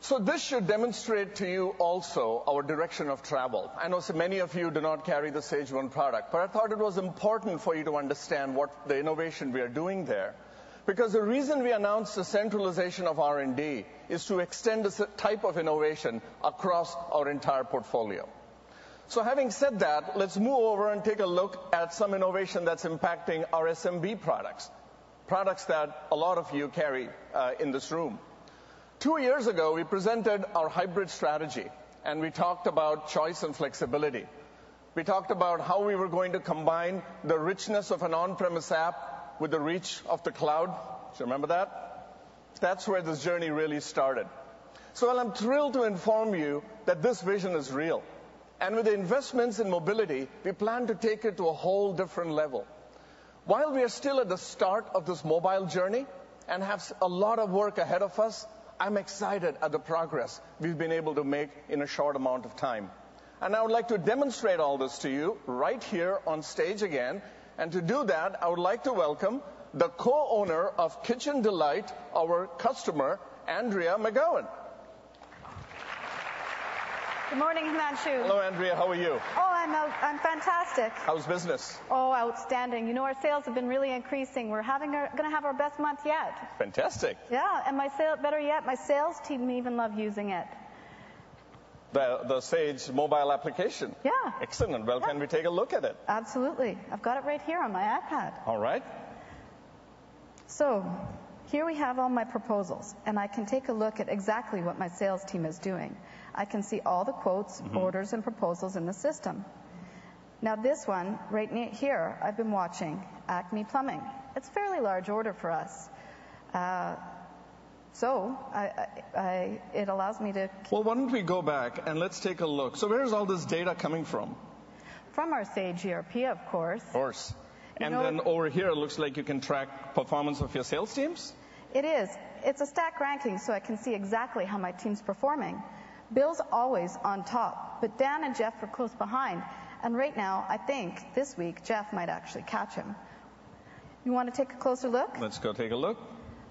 So this should demonstrate to you also our direction of travel. I know so many of you do not carry the Sage 1 product, but I thought it was important for you to understand what the innovation we are doing there. Because the reason we announced the centralization of R&D is to extend this type of innovation across our entire portfolio. So having said that, let's move over and take a look at some innovation that's impacting our SMB products that a lot of you carry in this room. 2 years ago, we presented our hybrid strategy, and we talked about choice and flexibility. We talked about how we were going to combine the richness of an on-premise app with the reach of the cloud. Do you remember that? That's where this journey really started. So I'm thrilled to inform you that this vision is real. And with the investments in mobility, we plan to take it to a whole different level. While we are still at the start of this mobile journey and have a lot of work ahead of us, I'm excited at the progress we've been able to make in a short amount of time. And I would like to demonstrate all this to you right here on stage again. And to do that, I would like to welcome the co-owner of Kitchen Delight, our customer, Andrea McGowan. Good morning, Himanshu. Hello, Andrea. How are you? Oh, I'm fantastic. How's business? Oh, outstanding. You know, our sales have been really increasing. We're going to have our best month yet. Fantastic. Yeah, and better yet, my sales team even love using it. The Sage mobile application? Yeah. Excellent. Well, can we take a look at it? Absolutely. I've got it right here on my iPad. All right. So, here we have all my proposals, and I can take a look at exactly what my sales team is doing. I can see all the quotes, orders, and proposals in the system. Now this one, right here, I've been watching Acme Plumbing. It's a fairly large order for us. So it allows me to... Well, why don't we go back and let's take a look. So where's all this data coming from? From our Sage ERP, of course. Of course. And then over here, it looks like you can track performance of your sales teams? It is. It's a stack ranking, so I can see exactly how my team's performing. Bill's always on top, but Dan and Jeff are close behind. And right now, I think this week, Jeff might actually catch him. You want to take a closer look? Let's go take a look.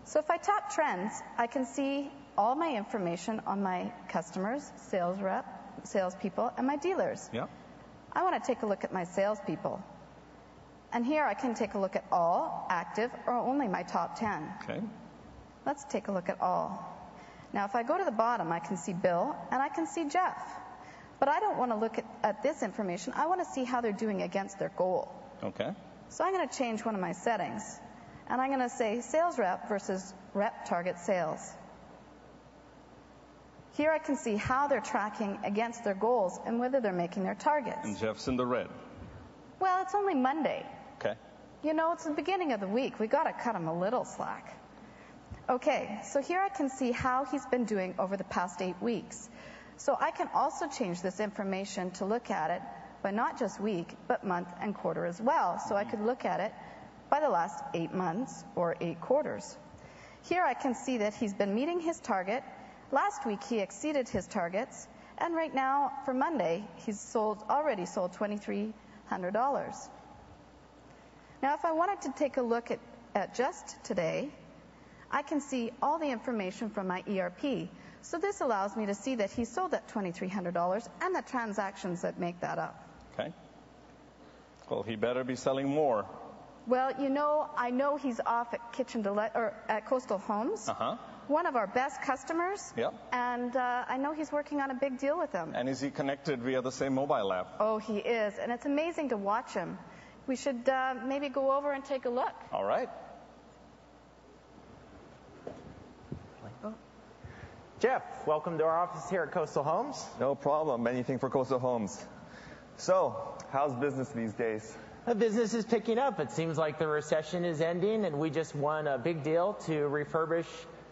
So if I tap trends, I can see all my information on my customers, sales rep, salespeople, and my dealers. Yeah. I want to take a look at my salespeople. And here I can take a look at all, active, or only my top 10. Okay. Let's take a look at all. Now, if I go to the bottom, I can see Bill and I can see Jeff. But I don't want to look at this information. I want to see how they're doing against their goal. Okay. So I'm going to change one of my settings. And I'm going to say sales rep versus rep target sales. Here I can see how they're tracking against their goals and whether they're making their targets. And Jeff's in the red. Well, it's only Monday. Okay. You know, it's the beginning of the week. We got to cut him a little slack. Okay, so here I can see how he's been doing over the past 8 weeks. So I can also change this information to look at it by not just week, but month and quarter as well. So I could look at it by the last 8 months or 8 quarters. Here I can see that he's been meeting his target. Last week he exceeded his targets. And right now, for Monday, he's already sold $2,300. Now, if I wanted to take a look at just today, I can see all the information from my ERP. So this allows me to see that he sold that $2,300 and the transactions that make that up. Okay. Well, he better be selling more. Well, you know, I know he's off at at Coastal Homes. One of our best customers. Yep. And I know he's working on a big deal with them. And is he connected via the same mobile app? Oh, he is. And it's amazing to watch him. We should maybe go over and take a look. All right. Jeff, welcome to our office here at Coastal Homes. No problem. Anything for Coastal Homes. So, how's business these days? The business is picking up. It seems like the recession is ending, and we just won a big deal to refurbish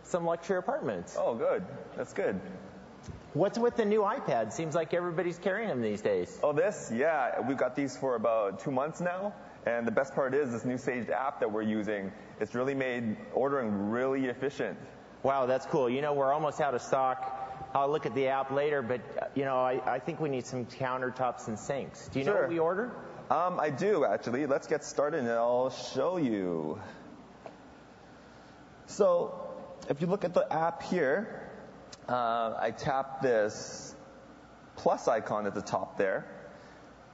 some luxury apartments. Oh, good. That's good. What's with the new iPad? Seems like everybody's carrying them these days. Oh, this? Yeah, we've got these for about 2 months now. And the best part is this new Sage app that we're using, it's really made ordering really efficient. Wow, that's cool. You know, we're almost out of stock. I'll look at the app later, but, you know, I think we need some countertops and sinks. Do you know what we ordered? I do, actually. Let's get started, and I'll show you. So, if you look at the app here, I tap this plus icon at the top there,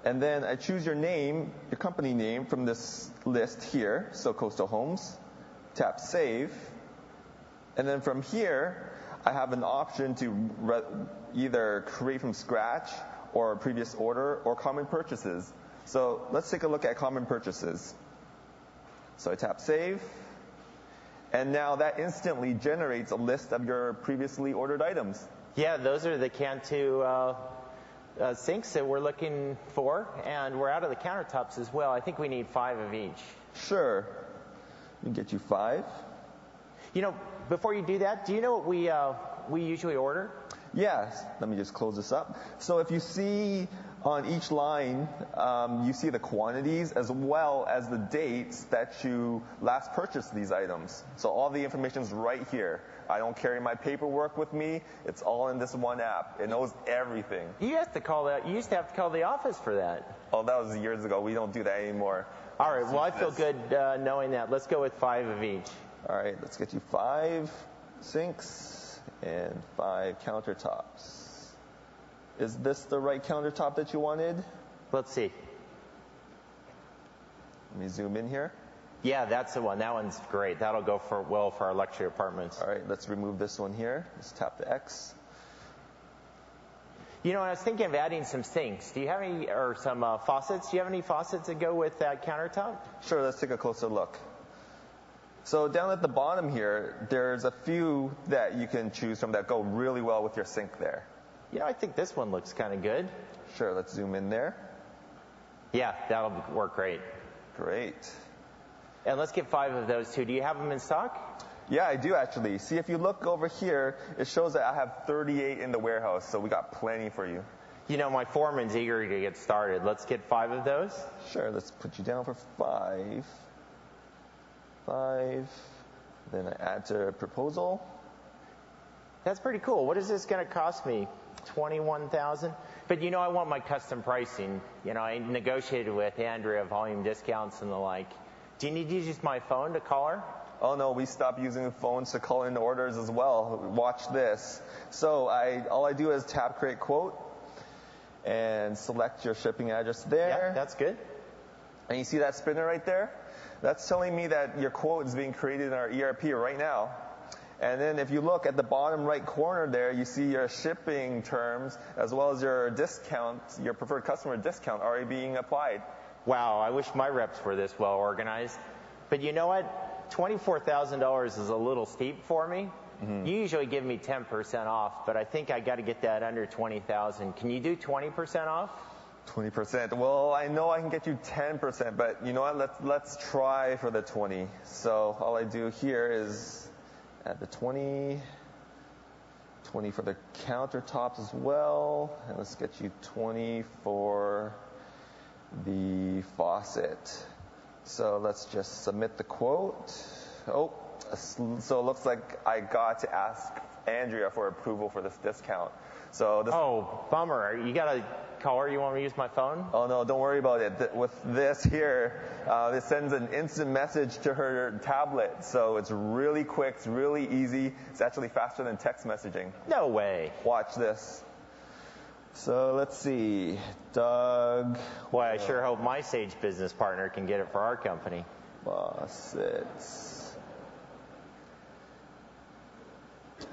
and then I choose your name, your company name from this list here, so Coastal Homes, tap Save, and then from here, I have an option to either create from scratch or a previous order or common purchases. So let's take a look at common purchases. So I tap Save, and now that instantly generates a list of your previously ordered items. Yeah, those are the Cantu sinks that we're looking for, and we're out of the countertops as well. I think we need 5 of each. Sure. We can get you 5. You know, before you do that, do you know what we usually order? Yes. Let me just close this up. So if you see on each line, you see the quantities as well as the dates that you last purchased these items. So all the information is right here. I don't carry my paperwork with me. It's all in this one app. It knows everything. You used to have to call the office for that. Oh, that was years ago. We don't do that anymore. All right. Well, I feel good knowing that. Let's go with 5 of each. All right. Let's get you 5 sinks and 5 countertops. Is this the right countertop that you wanted? Let's see. Let me zoom in here. Yeah, that's the one. That one's great. That'll go well for our luxury apartments. All right, let's remove this one here. Let's tap the X. You know, I was thinking of adding some sinks. Do you have any, or some faucets? Do you have any faucets that go with that countertop? Sure, let's take a closer look. So down at the bottom here, there's a few that you can choose from that go really well with your sink there. Yeah, I think this one looks kind of good. Sure, let's zoom in there. Yeah, that'll work great. Great. And let's get 5 of those too. Do you have them in stock? Yeah, I do actually. See, if you look over here, it shows that I have 38 in the warehouse, so we got plenty for you. You know, my foreman's eager to get started. Let's get 5 of those. Sure, let's put you down for 5. 5. Then I add to proposal. That's pretty cool. What is this going to cost me? $21,000? But you know, I want my custom pricing. You know, I negotiated with Andrea volume discounts and the like. Do you need to use my phone to call her? Oh no, we stopped using phones to call in orders as well. Watch this. So all I do is tap Create Quote and select your shipping address there. Yeah, that's good. And you see that spinner right there? That's telling me that your quote is being created in our ERP right now. And then if you look at the bottom right corner there, you see your shipping terms as well as your discount, your preferred customer discount already being applied. Wow, I wish my reps were this well organized. But you know what? $24,000 is a little steep for me. Mm-hmm. You usually give me 10% off, but I think I got to get that under $20,000. Can you do 20% off? 20%. Well, I know I can get you 10%, but you know what? Let's try for the 20. So all I do here is add the 20 for the countertops as well, and let's get you 20 for the faucet. So let's just submit the quote. Oh, so it looks like I got to ask Andrea for approval for this discount. So this. Oh, bummer. You got to call her. You want me to use my phone? Oh, no, don't worry about it. With this here, it sends an instant message to her tablet. So it's really quick. It's really easy. It's actually faster than text messaging. No way. Watch this. So let's see. Doug. Boy, I sure hope my Sage business partner can get it for our company. Faucet.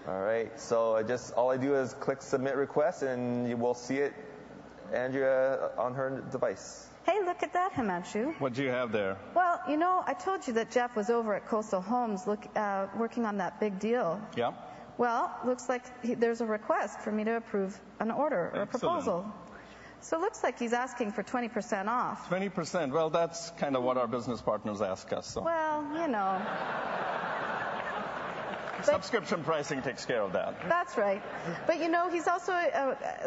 All right, so all I do is click submit request, and you will see it, Andrea, on her device. Hey, look at that, Himanshu. What do you have there? Well, you know, I told you that Jeff was over at Coastal Homes working on that big deal. Yeah. Well, looks like there's a request for me to approve an order or a proposal. So it looks like he's asking for 20% off. 20%. Well, that's kind of what our business partners ask us. So. Well, you know. Subscription pricing takes care of that. That's right. But, you know, he's also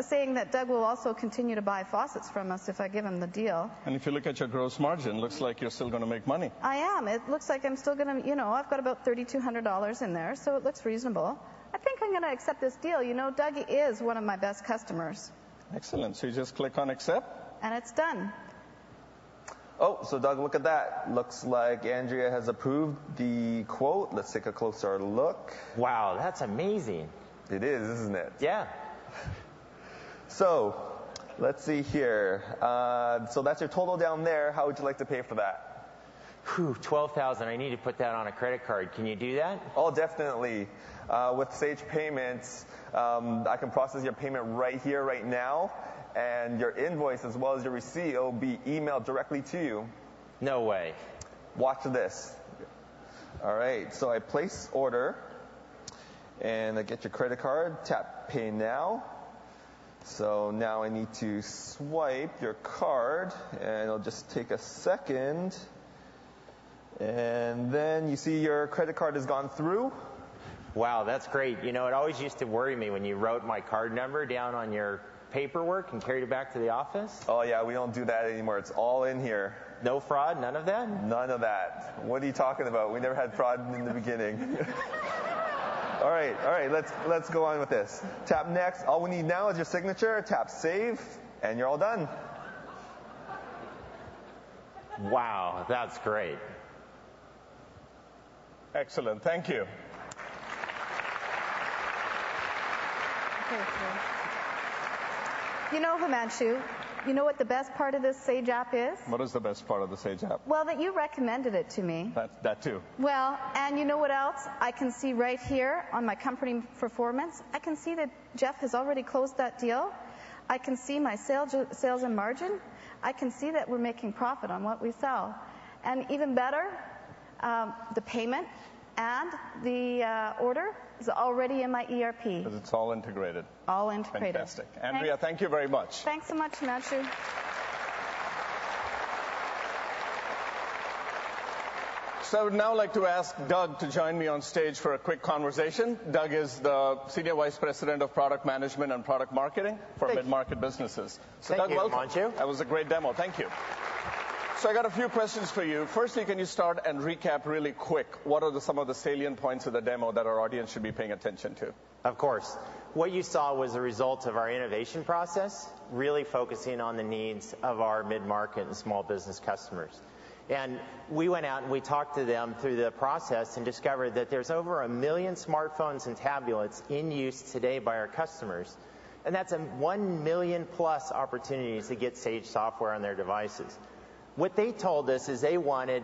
saying that Doug will also continue to buy faucets from us if I give him the deal. And if you look at your gross margin, looks like you're still going to make money. I am. It looks like I'm still going to, you know, I've got about $3,200 in there, so it looks reasonable. I think I'm going to accept this deal. You know, Doug is one of my best customers. Excellent. So you just click on accept. And it's done. Oh, so Doug, look at that. Looks like Andrea has approved the quote. Let's take a closer look. Wow, that's amazing. It is, isn't it? Yeah. So, let's see here. So that's your total down there. How would you like to pay for that? Whew, $12,000. I need to put that on a credit card. Can you do that? Oh, definitely. With Sage Payments, I can process your payment right here, right now. And your invoice as well as your receipt will be emailed directly to you. No way. Watch this. All right, so I place order, and I get your credit card, tap pay now. So now I need to swipe your card, and it'll just take a second. And then you see your credit card has gone through. Wow, that's great. You know, it always used to worry me when you wrote my card number down on your paperwork and carried it back to the office? Oh, yeah, we don't do that anymore. It's all in here. No fraud? None of that? None of that. What are you talking about? We never had fraud in the beginning. All right, let's go on with this. Tap next. All we need now is your signature. Tap save, and you're all done. Wow, that's great. Excellent. Thank you. Okay, you know, Himanshu, you know what the best part of this Sage app is? What is the best part of the Sage app? Well, that you recommended it to me. That too. Well, and you know what else? I can see right here on my company performance, I can see that Jeff has already closed that deal. I can see my sales and margin. I can see that we're making profit on what we sell. And even better, the payment and the order is already in my ERP. Because it's all integrated. All integrated. Fantastic. Andrea, thank you very much. Thanks so much, Himanshu. So I would now like to ask Doug to join me on stage for a quick conversation. Doug is the Senior Vice President of Product Management and Product Marketing for mid-market businesses. So Doug, welcome. Himanshu. That was a great demo. Thank you. So I got a few questions for you. Firstly, can you start and recap really quick what are some of the salient points of the demo that our audience should be paying attention to? Of course. What you saw was the result of our innovation process, really focusing on the needs of our mid-market and small business customers. And we went out and we talked to them through the process and discovered that there's over 1 million smartphones and tablets in use today by our customers. And that's 1 million plus opportunities to get Sage software on their devices. What they told us is they wanted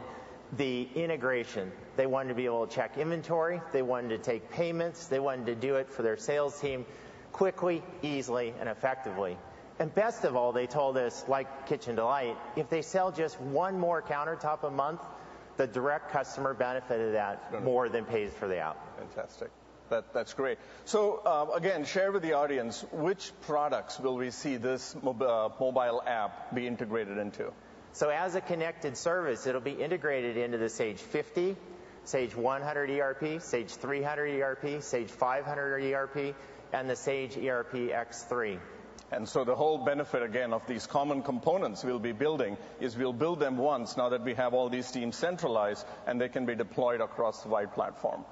the integration. They wanted to be able to check inventory. They wanted to take payments. They wanted to do it for their sales team quickly, easily, and effectively. And best of all, they told us, like Kitchen Delight, if they sell just one more countertop a month, the direct customer benefit of that more than pays for the app. Fantastic. That's great. So again, share with the audience, which products will we see this mobile app be integrated into? So as a connected service, it'll be integrated into the Sage 50, Sage 100 ERP, Sage 300 ERP, Sage 500 ERP, and the Sage ERP X3. And so the whole benefit, again, of these common components we'll be building is we'll build them once now that we have all these teams centralized, and they can be deployed across the wide platform.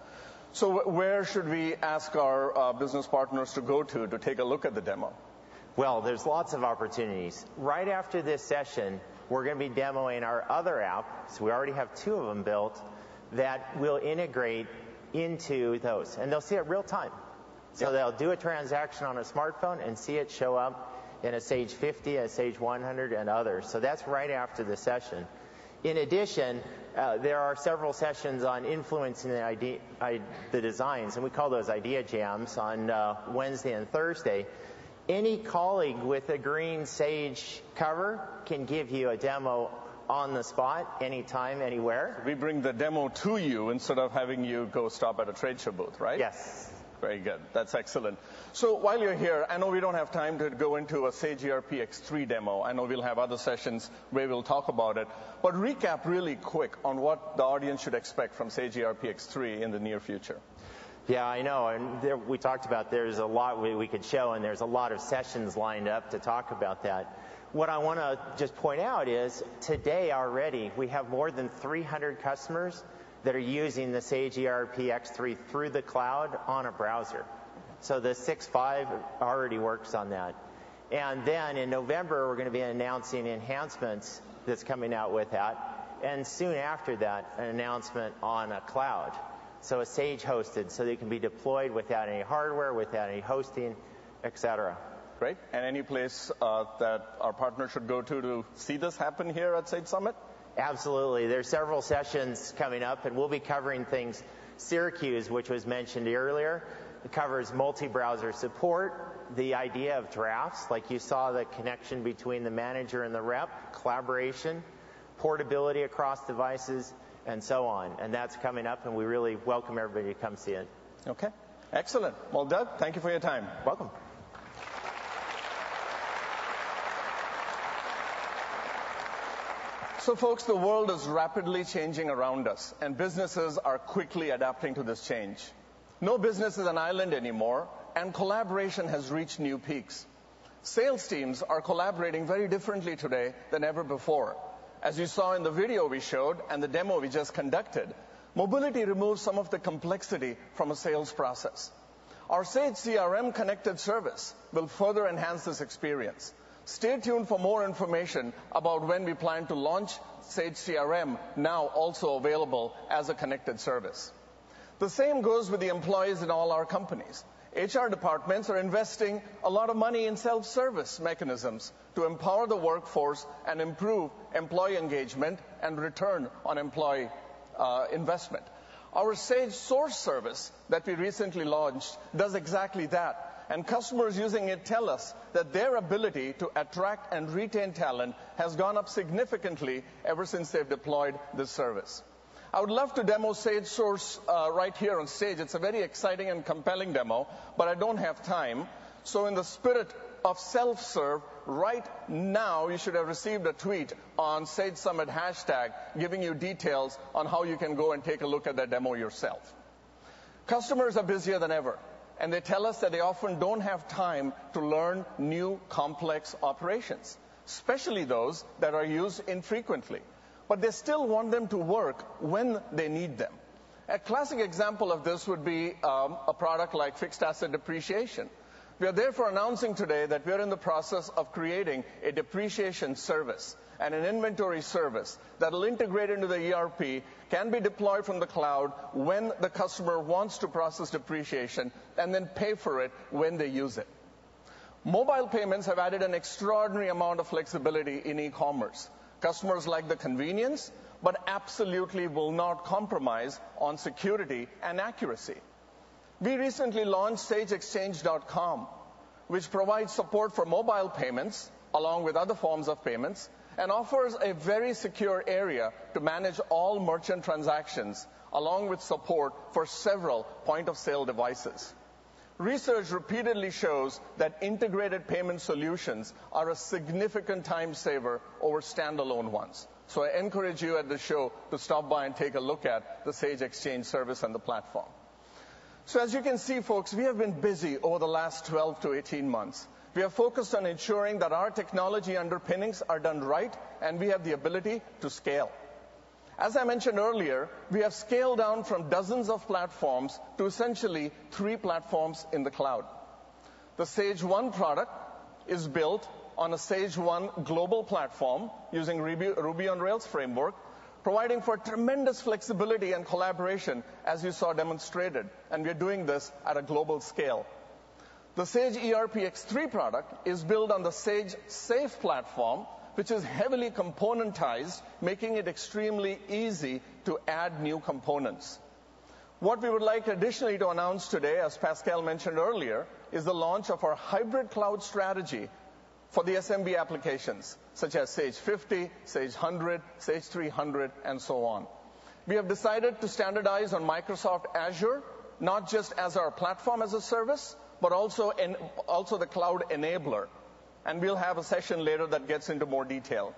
So where should we ask our business partners to go to take a look at the demo? Well, there's lots of opportunities. Right after this session, we're going to be demoing our other app, so we already have 2 of them built, that will integrate into those. And they'll see it real time. So they'll do a transaction on a smartphone and see it show up in a Sage 50, a Sage 100, and others. So that's right after the session. In addition, there are several sessions on influencing the designs, and we call those idea jams on Wednesday and Thursday. Any colleague with a green Sage cover can give you a demo on the spot, anytime, anywhere. We bring the demo to you instead of having you go stop at a trade show booth, right? Yes. Very good. That's excellent. So while you're here, I know we don't have time to go into a Sage ERP X3 demo. I know we'll have other sessions where we'll talk about it. But recap really quick on what the audience should expect from Sage ERP X3 in the near future. Yeah, I know. And we talked about there's a lot we could show, and there's a lot of sessions lined up to talk about that. What I want to just point out is today already we have more than 300 customers that are using the Sage ERP X3 through the cloud on a browser. So the 6.5 already works on that. And then in November, we're going to be announcing enhancements that's coming out with that. And soon after that, an announcement on a cloud. So a Sage hosted, so they can be deployed without any hardware, without any hosting, etc. Great. And any place that our partner should go to see this happen here at Sage Summit? Absolutely. There's several sessions coming up, and we'll be covering things. Syracuse, which was mentioned earlier, it covers multi-browser support, the idea of drafts, like you saw the connection between the manager and the rep, collaboration, portability across devices, and so on. And that's coming up, and we really welcome everybody to come see it. Okay. Excellent. Well, Doug, thank you for your time. Welcome. So folks, the world is rapidly changing around us, and businesses are quickly adapting to this change. No business is an island anymore, and collaboration has reached new peaks. Sales teams are collaborating very differently today than ever before. As you saw in the video we showed and the demo we just conducted, mobility removes some of the complexity from a sales process. Our Sage CRM connected service will further enhance this experience. Stay tuned for more information about when we plan to launch Sage CRM, now also available as a connected service. The same goes with the employees in all our companies. HR departments are investing a lot of money in self-service mechanisms to empower the workforce and improve employee engagement and return on employee investment. Our Sage Source service that we recently launched does exactly that. And customers using it tell us that their ability to attract and retain talent has gone up significantly ever since they've deployed this service. I would love to demo Sage Source right here on stage. It's a very exciting and compelling demo, but I don't have time. So in the spirit of self-serve, right now you should have received a tweet on Sage Summit hashtag giving you details on how you can go and take a look at that demo yourself. Customers are busier than ever. And they tell us that they often don't have time to learn new complex operations, especially those that are used infrequently. But they still want them to work when they need them. A classic example of this would be a product like fixed asset depreciation. We are therefore announcing today that we are in the process of creating a depreciation service and an inventory service that will integrate into the ERP, can be deployed from the cloud when the customer wants to process depreciation, and then pay for it when they use it. Mobile payments have added an extraordinary amount of flexibility in e-commerce. Customers like the convenience, but absolutely will not compromise on security and accuracy. We recently launched SageExchange.com, which provides support for mobile payments, along with other forms of payments, and offers a very secure area to manage all merchant transactions, along with support for several point-of-sale devices. Research repeatedly shows that integrated payment solutions are a significant time saver over standalone ones. So I encourage you at the show to stop by and take a look at the Sage Exchange service and the platform. So as you can see, folks, we have been busy over the last 12 to 18 months. We are focused on ensuring that our technology underpinnings are done right and we have the ability to scale. As I mentioned earlier, we have scaled down from dozens of platforms to essentially 3 platforms in the cloud. The Sage 1 product is built on a Sage 1 global platform using Ruby on Rails framework, providing for tremendous flexibility and collaboration, as you saw demonstrated, and we're doing this at a global scale. The Sage ERP X3 product is built on the Sage Safe platform, which is heavily componentized, making it extremely easy to add new components. What we would like additionally to announce today, as Pascal mentioned earlier, is the launch of our hybrid cloud strategy for the SMB applications, such as Sage 50, Sage 100, Sage 300, and so on. We have decided to standardize on Microsoft Azure, not just as our platform as a service, but also the cloud enabler. And we'll have a session later that gets into more detail.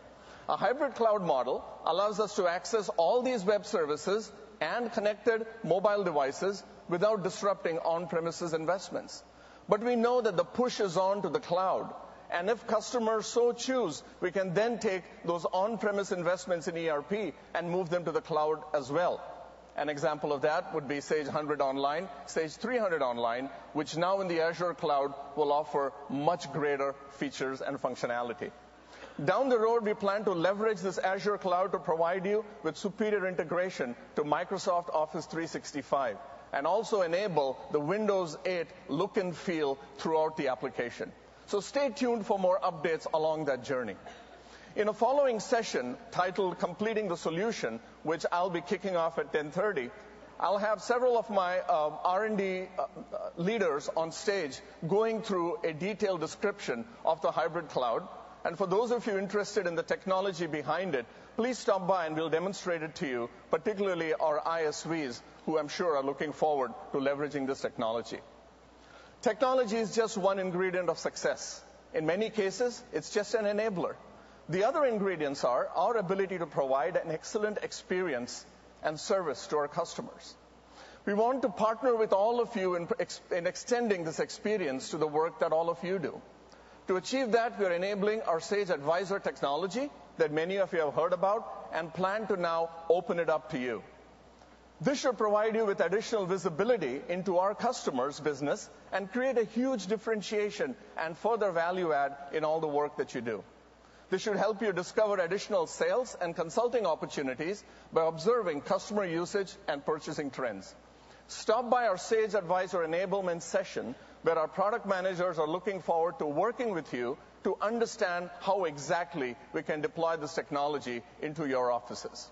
A hybrid cloud model allows us to access all these web services and connected mobile devices without disrupting on-premises investments. But we know that the push is on to the cloud. And if customers so choose, we can then take those on-premise investments in ERP and move them to the cloud as well. An example of that would be Sage 100 Online, Sage 300 Online, which now in the Azure cloud will offer much greater features and functionality. Down the road, we plan to leverage this Azure cloud to provide you with superior integration to Microsoft Office 365 and also enable the Windows 8 look and feel throughout the application. So stay tuned for more updates along that journey. In a following session titled Completing the Solution, which I'll be kicking off at 10:30, I'll have several of my R&D leaders on stage going through a detailed description of the hybrid cloud. And for those of you interested in the technology behind it, please stop by and we'll demonstrate it to you, particularly our ISVs, who I'm sure are looking forward to leveraging this technology. Technology is just one ingredient of success. In many cases, it's just an enabler. The other ingredients are our ability to provide an excellent experience and service to our customers. We want to partner with all of you in extending this experience to the work that all of you do. To achieve that, we are enabling our Sage Advisor technology that many of you have heard about and plan to now open it up to you. This should provide you with additional visibility into our customers' business and create a huge differentiation and further value add in all the work that you do. This should help you discover additional sales and consulting opportunities by observing customer usage and purchasing trends. Stop by our Sage Advisor enablement session where our product managers are looking forward to working with you to understand how exactly we can deploy this technology into your offices.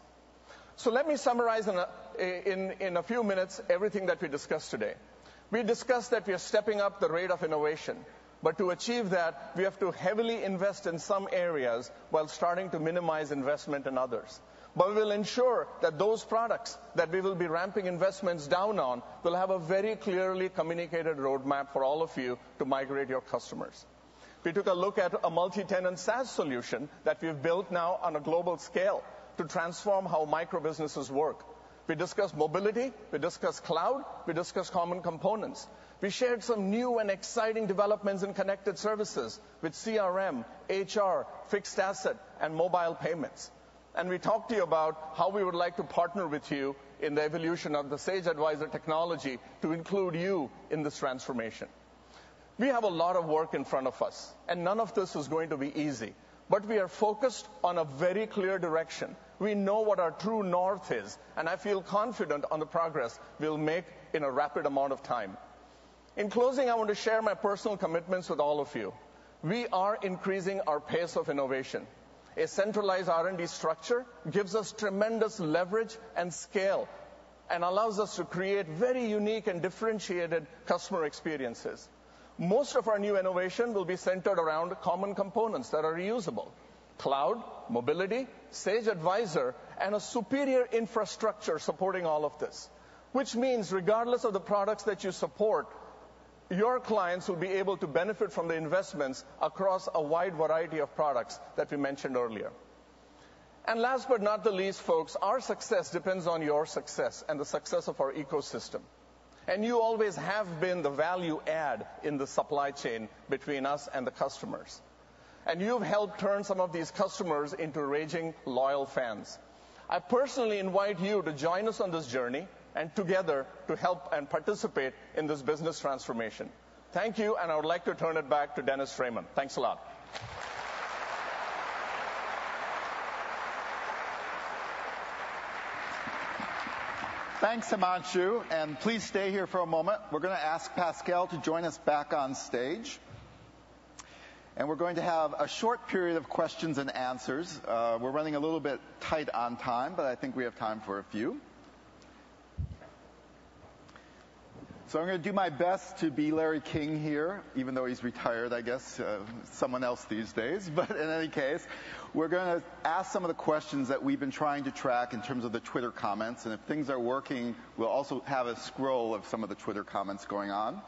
So let me summarize in a few minutes everything that we discussed today. We discussed that we are stepping up the rate of innovation. But to achieve that, we have to heavily invest in some areas while starting to minimize investment in others. But we will ensure that those products that we will be ramping investments down on will have a very clearly communicated roadmap for all of you to migrate your customers. We took a look at a multi-tenant SaaS solution that we've built now on a global scale to transform how micro-businesses work. We discussed mobility, we discussed cloud, we discussed common components. We shared some new and exciting developments in connected services with CRM, HR, fixed asset, and mobile payments. And we talked to you about how we would like to partner with you in the evolution of the Sage Advisor technology to include you in this transformation. We have a lot of work in front of us, and none of this is going to be easy. But we are focused on a very clear direction. We know what our true north is, and I feel confident on the progress we'll make in a rapid amount of time. In closing, I want to share my personal commitments with all of you. We are increasing our pace of innovation. A centralized R&D structure gives us tremendous leverage and scale and allows us to create very unique and differentiated customer experiences. Most of our new innovation will be centered around common components that are reusable. Cloud, mobility, Sage Advisor, and a superior infrastructure supporting all of this, which means regardless of the products that you support, your clients will be able to benefit from the investments across a wide variety of products that we mentioned earlier. And last but not the least, folks, our success depends on your success and the success of our ecosystem. And you always have been the value add in the supply chain between us and the customers. And you've helped turn some of these customers into raging loyal fans. I personally invite you to join us on this journey and together to help and participate in this business transformation. Thank you, and I would like to turn it back to Dennis Freeman. Thanks a lot. Thanks, Himanshu, and please stay here for a moment. We're going to ask Pascal to join us back on stage. And we're going to have a short period of questions and answers. We're running a little bit tight on time, but I think we have time for a few. So I'm going to do my best to be Larry King here, even though he's retired, I guess, someone else these days. But in any case, we're going to ask some of the questions that we've been trying to track in terms of the Twitter comments. And if things are working, we'll also have a scroll of some of the Twitter comments going on.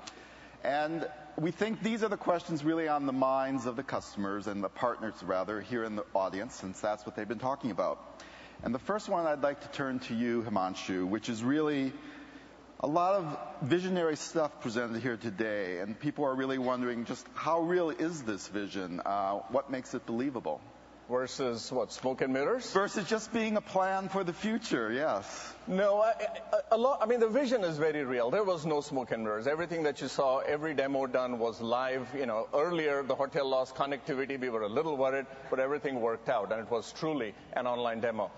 And we think these are the questions really on the minds of the customers and the partners, rather, here in the audience, since that's what they've been talking about. And the first one I'd like to turn to you, Himanshu, which is really a lot of visionary stuff presented here today, and people are really wondering just how real is this vision? What makes it believable? Versus what, smoke and mirrors? Versus just being a plan for the future, yes. No, I mean, the vision is very real. There was no smoke and mirrors. Everything that you saw, every demo done was live. You know, earlier the hotel lost connectivity. We were a little worried, but everything worked out, and it was truly an online demo.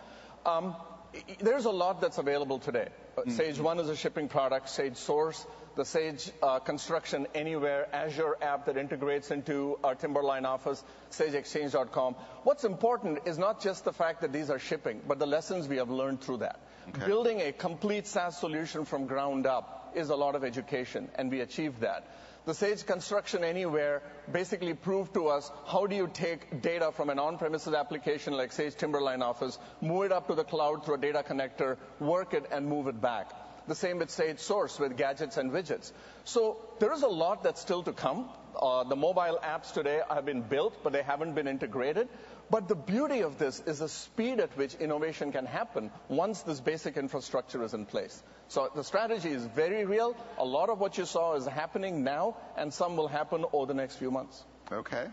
There's a lot that's available today. Sage 1 is a shipping product, Sage Source, the Sage Construction Anywhere Azure app that integrates into our Timberline office, SageExchange.com. What's important is not just the fact that these are shipping, but the lessons we have learned through that. Okay. Building a complete SaaS solution from ground up is a lot of education, and we achieved that. The Sage Construction Anywhere basically proved to us how do you take data from an on-premises application like Sage Timberline Office, move it up to the cloud through a data connector, work it, and move it back. The same with Sage Source with gadgets and widgets. So there is a lot that's still to come. The mobile apps today have been built, but they haven't been integrated. But the beauty of this is the speed at which innovation can happen once this basic infrastructure is in place. So the strategy is very real. A lot of what you saw is happening now, and some will happen over the next few months. Okay.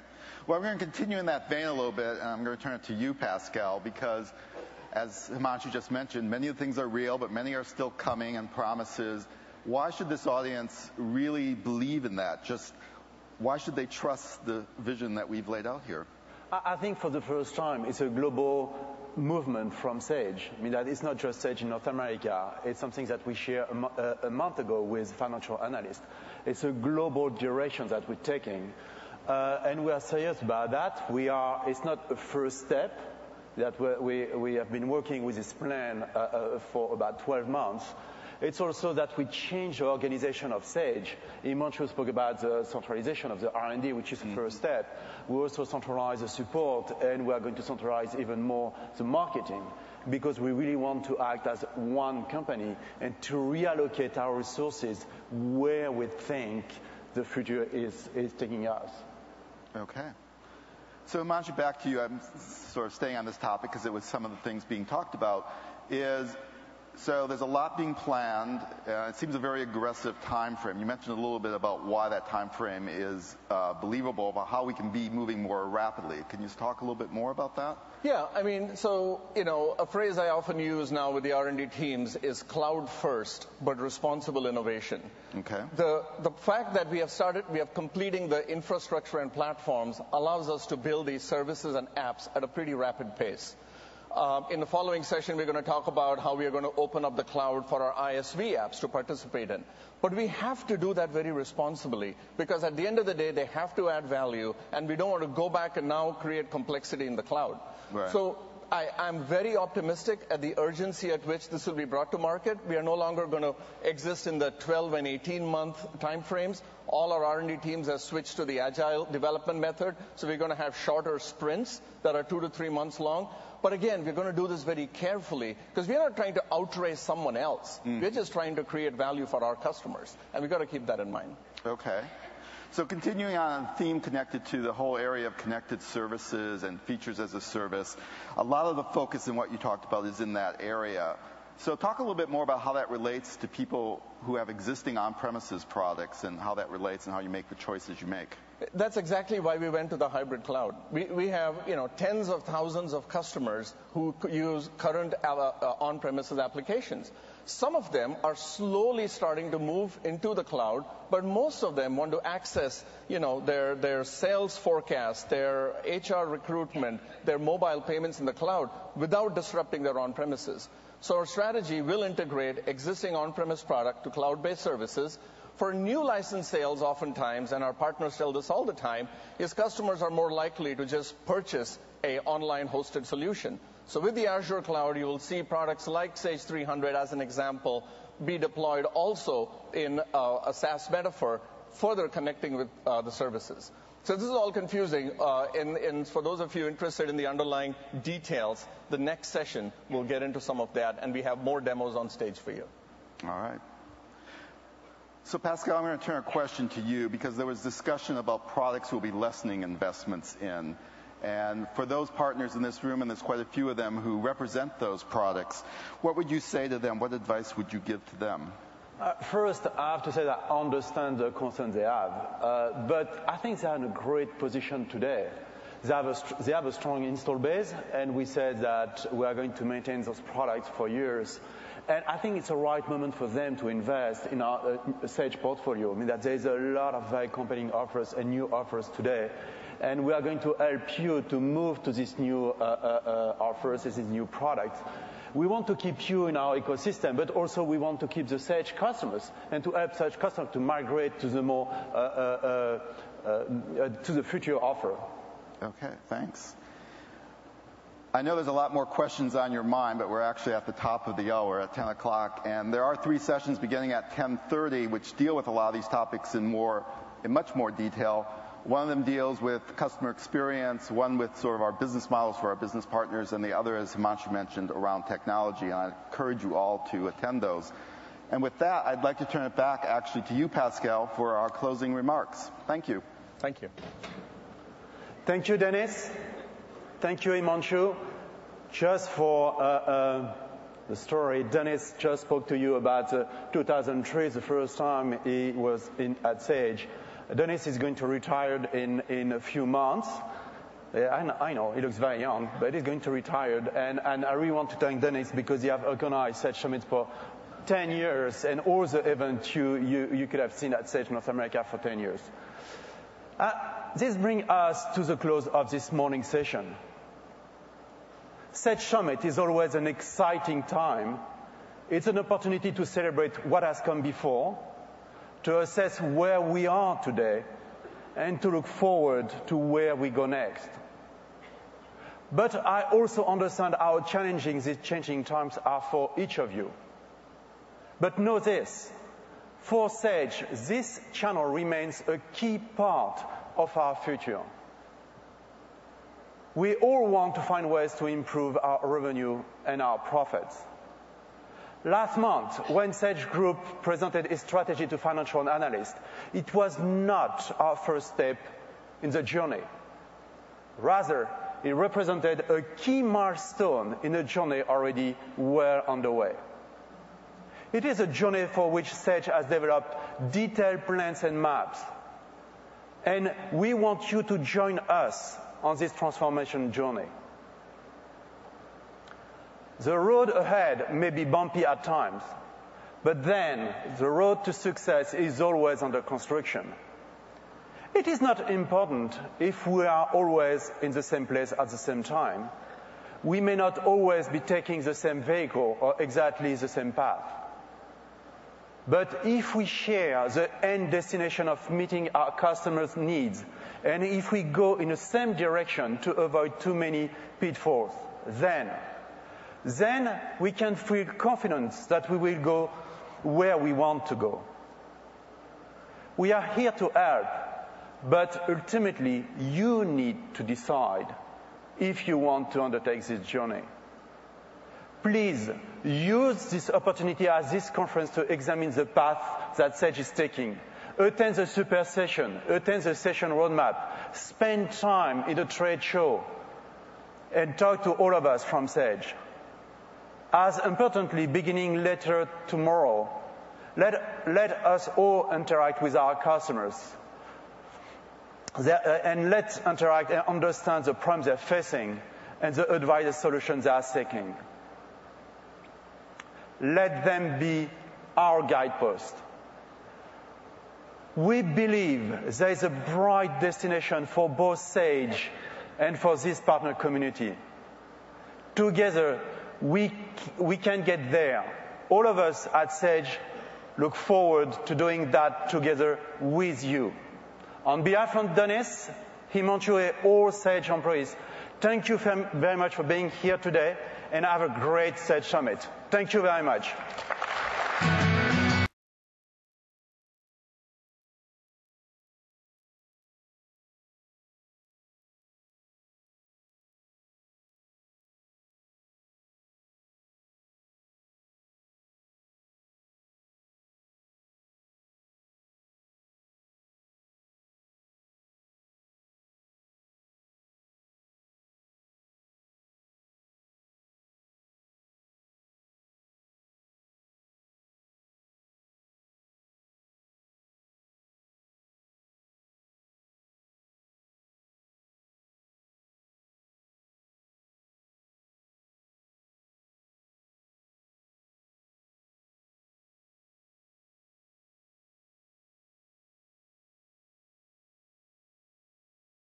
Well, we're going to continue in that vein a little bit, and I'm going to turn it to you, Pascal, because as Himanshu just mentioned, many of the things are real, but many are still coming and promises. Why should this audience really believe in that? Just why should they trust the vision that we've laid out here? I think for the first time, it's a global movement from Sage. I mean, that it's not just Sage in North America. It's something that we shared a month ago with financial analysts. It's a global direction that we're taking. And we are serious about that. It's not a first step that we have been working with this plan for about 12 months. It's also that we change the organization of Sage. Himanshu spoke about the centralization of the R&D, which is the first step. We also centralize the support, and we are going to centralize even more the marketing, because we really want to act as one company and to reallocate our resources where we think the future is taking us. Okay. So Himanshu, back to you. I'm sort of staying on this topic because it was some of the things being talked about. So there's a lot being planned. It seems a very aggressive time frame. You mentioned a little bit about why that time frame is believable, about how we can be moving more rapidly. Can you just talk a little bit more about that? Yeah, I mean, so, a phrase I often use now with the R&D teams is cloud first, but responsible innovation. Okay. The fact that we have completing the infrastructure and platforms allows us to build these services and apps at a pretty rapid pace. In the following session, we're going to talk about how we are going to open up the cloud for our ISV apps to participate in. But we have to do that very responsibly, because at the end of the day, they have to add value, and we don't want to go back and now create complexity in the cloud. Right. So I'm very optimistic at the urgency at which this will be brought to market. We are no longer going to exist in the 12 and 18-month time frames. All our R&D teams have switched to the agile development method, so we're going to have shorter sprints that are 2 to 3 months long. But again, we're going to do this very carefully because we're not trying to outrace someone else. We're just trying to create value for our customers, and we've got to keep that in mind. Okay. So continuing on a theme connected to the whole area of connected services and features as a service, a lot of the focus in what you talked about is in that area. So talk a little bit more about how that relates to people who have existing on-premises products and how that relates and how you make the choices you make. That's exactly why we went to the hybrid cloud. We have, tens of thousands of customers who use current on-premises applications. Some of them are slowly starting to move into the cloud, but most of them want to access, their sales forecast, their HR recruitment, their mobile payments in the cloud without disrupting their on-premises. So our strategy will integrate existing on-premise product to cloud-based services. For new license sales, oftentimes, and our partners tell this all the time, is customers are more likely to just purchase an online hosted solution. So with the Azure cloud, you will see products like Sage 300, as an example, be deployed also in a SaaS metaphor, further connecting with the services. So this is all confusing. And for those of you interested in the underlying details, the next session will get into some of that, and we have more demos on stage for you. All right. So Pascal, I'm going to turn a question to you because there was discussion about products we'll be lessening investments in. And for those partners in this room, and there's quite a few of them who represent those products, what would you say to them? What advice would you give to them? First, I have to say that I understand the concerns they have, but I think they're in a great position today. They have a strong install base, and we said that we are going to maintain those products for years. And I think it's the right moment for them to invest in our Sage portfolio. I mean, that there's a lot of very compelling offers and new offers today. And we are going to help you to move to these new offers, these new products. We want to keep you in our ecosystem, but also we want to keep the Sage customers and to help Sage customers to migrate to the more to the future offer. Okay, thanks. I know there's a lot more questions on your mind, but we're actually at the top of the hour at 10 o'clock, and there are 3 sessions beginning at 10:30 which deal with a lot of these topics in much more detail. One of them deals with customer experience, one with sort of our business models for our business partners, and the other, as Himanshu mentioned, around technology. And I encourage you all to attend those. And with that, I'd like to turn it back actually to you, Pascal, for our closing remarks. Thank you. Thank you. Thank you, Dennis. Thank you, Himanshu. Just for the story, Dennis just spoke to you about 2003, the first time he was at Sage. Dennis is going to retire in a few months. I know, he looks very young, but he's going to retire. And I really want to thank Dennis because he has organized Sage Summit for 10 years and all the events you could have seen at Sage North America for 10 years. This brings us to the close of this morning session. Sage Summit is always an exciting time. It's an opportunity to celebrate what has come before, to assess where we are today, and to look forward to where we go next. But I also understand how challenging these changing times are for each of you. But know this, for Sage, this channel remains a key part of our future. We all want to find ways to improve our revenue and our profits. Last month, when Sage Group presented its strategy to financial analysts, it was not our first step in the journey. Rather, it represented a key milestone in a journey already well underway. It is a journey for which Sage has developed detailed plans and maps. And we want you to join us on this transformation journey. The road ahead may be bumpy at times, but then the road to success is always under construction. It is not important if we are always in the same place at the same time. We may not always be taking the same vehicle or exactly the same path. But if we share the end destination of meeting our customers' needs, and if we go in the same direction to avoid too many pitfalls, then we can feel confident that we will go where we want to go. We are here to help, but ultimately you need to decide if you want to undertake this journey. Please use this opportunity at this conference to examine the path that Sage is taking. Attend the super session, attend the session roadmap, spend time in a trade show, and talk to all of us from Sage. As importantly, beginning later tomorrow, let us all interact with our customers and let's interact and understand the problems they're facing and the advice solutions they are seeking. Let them be our guidepost. We believe there is a bright destination for both Sage and for this partner community. Together, we can get there. All of us at Sage look forward to doing that together with you. On behalf of Dennis, Himanshu, and all Sage employees, thank you very much for being here today, and have a great Sage Summit. Thank you very much.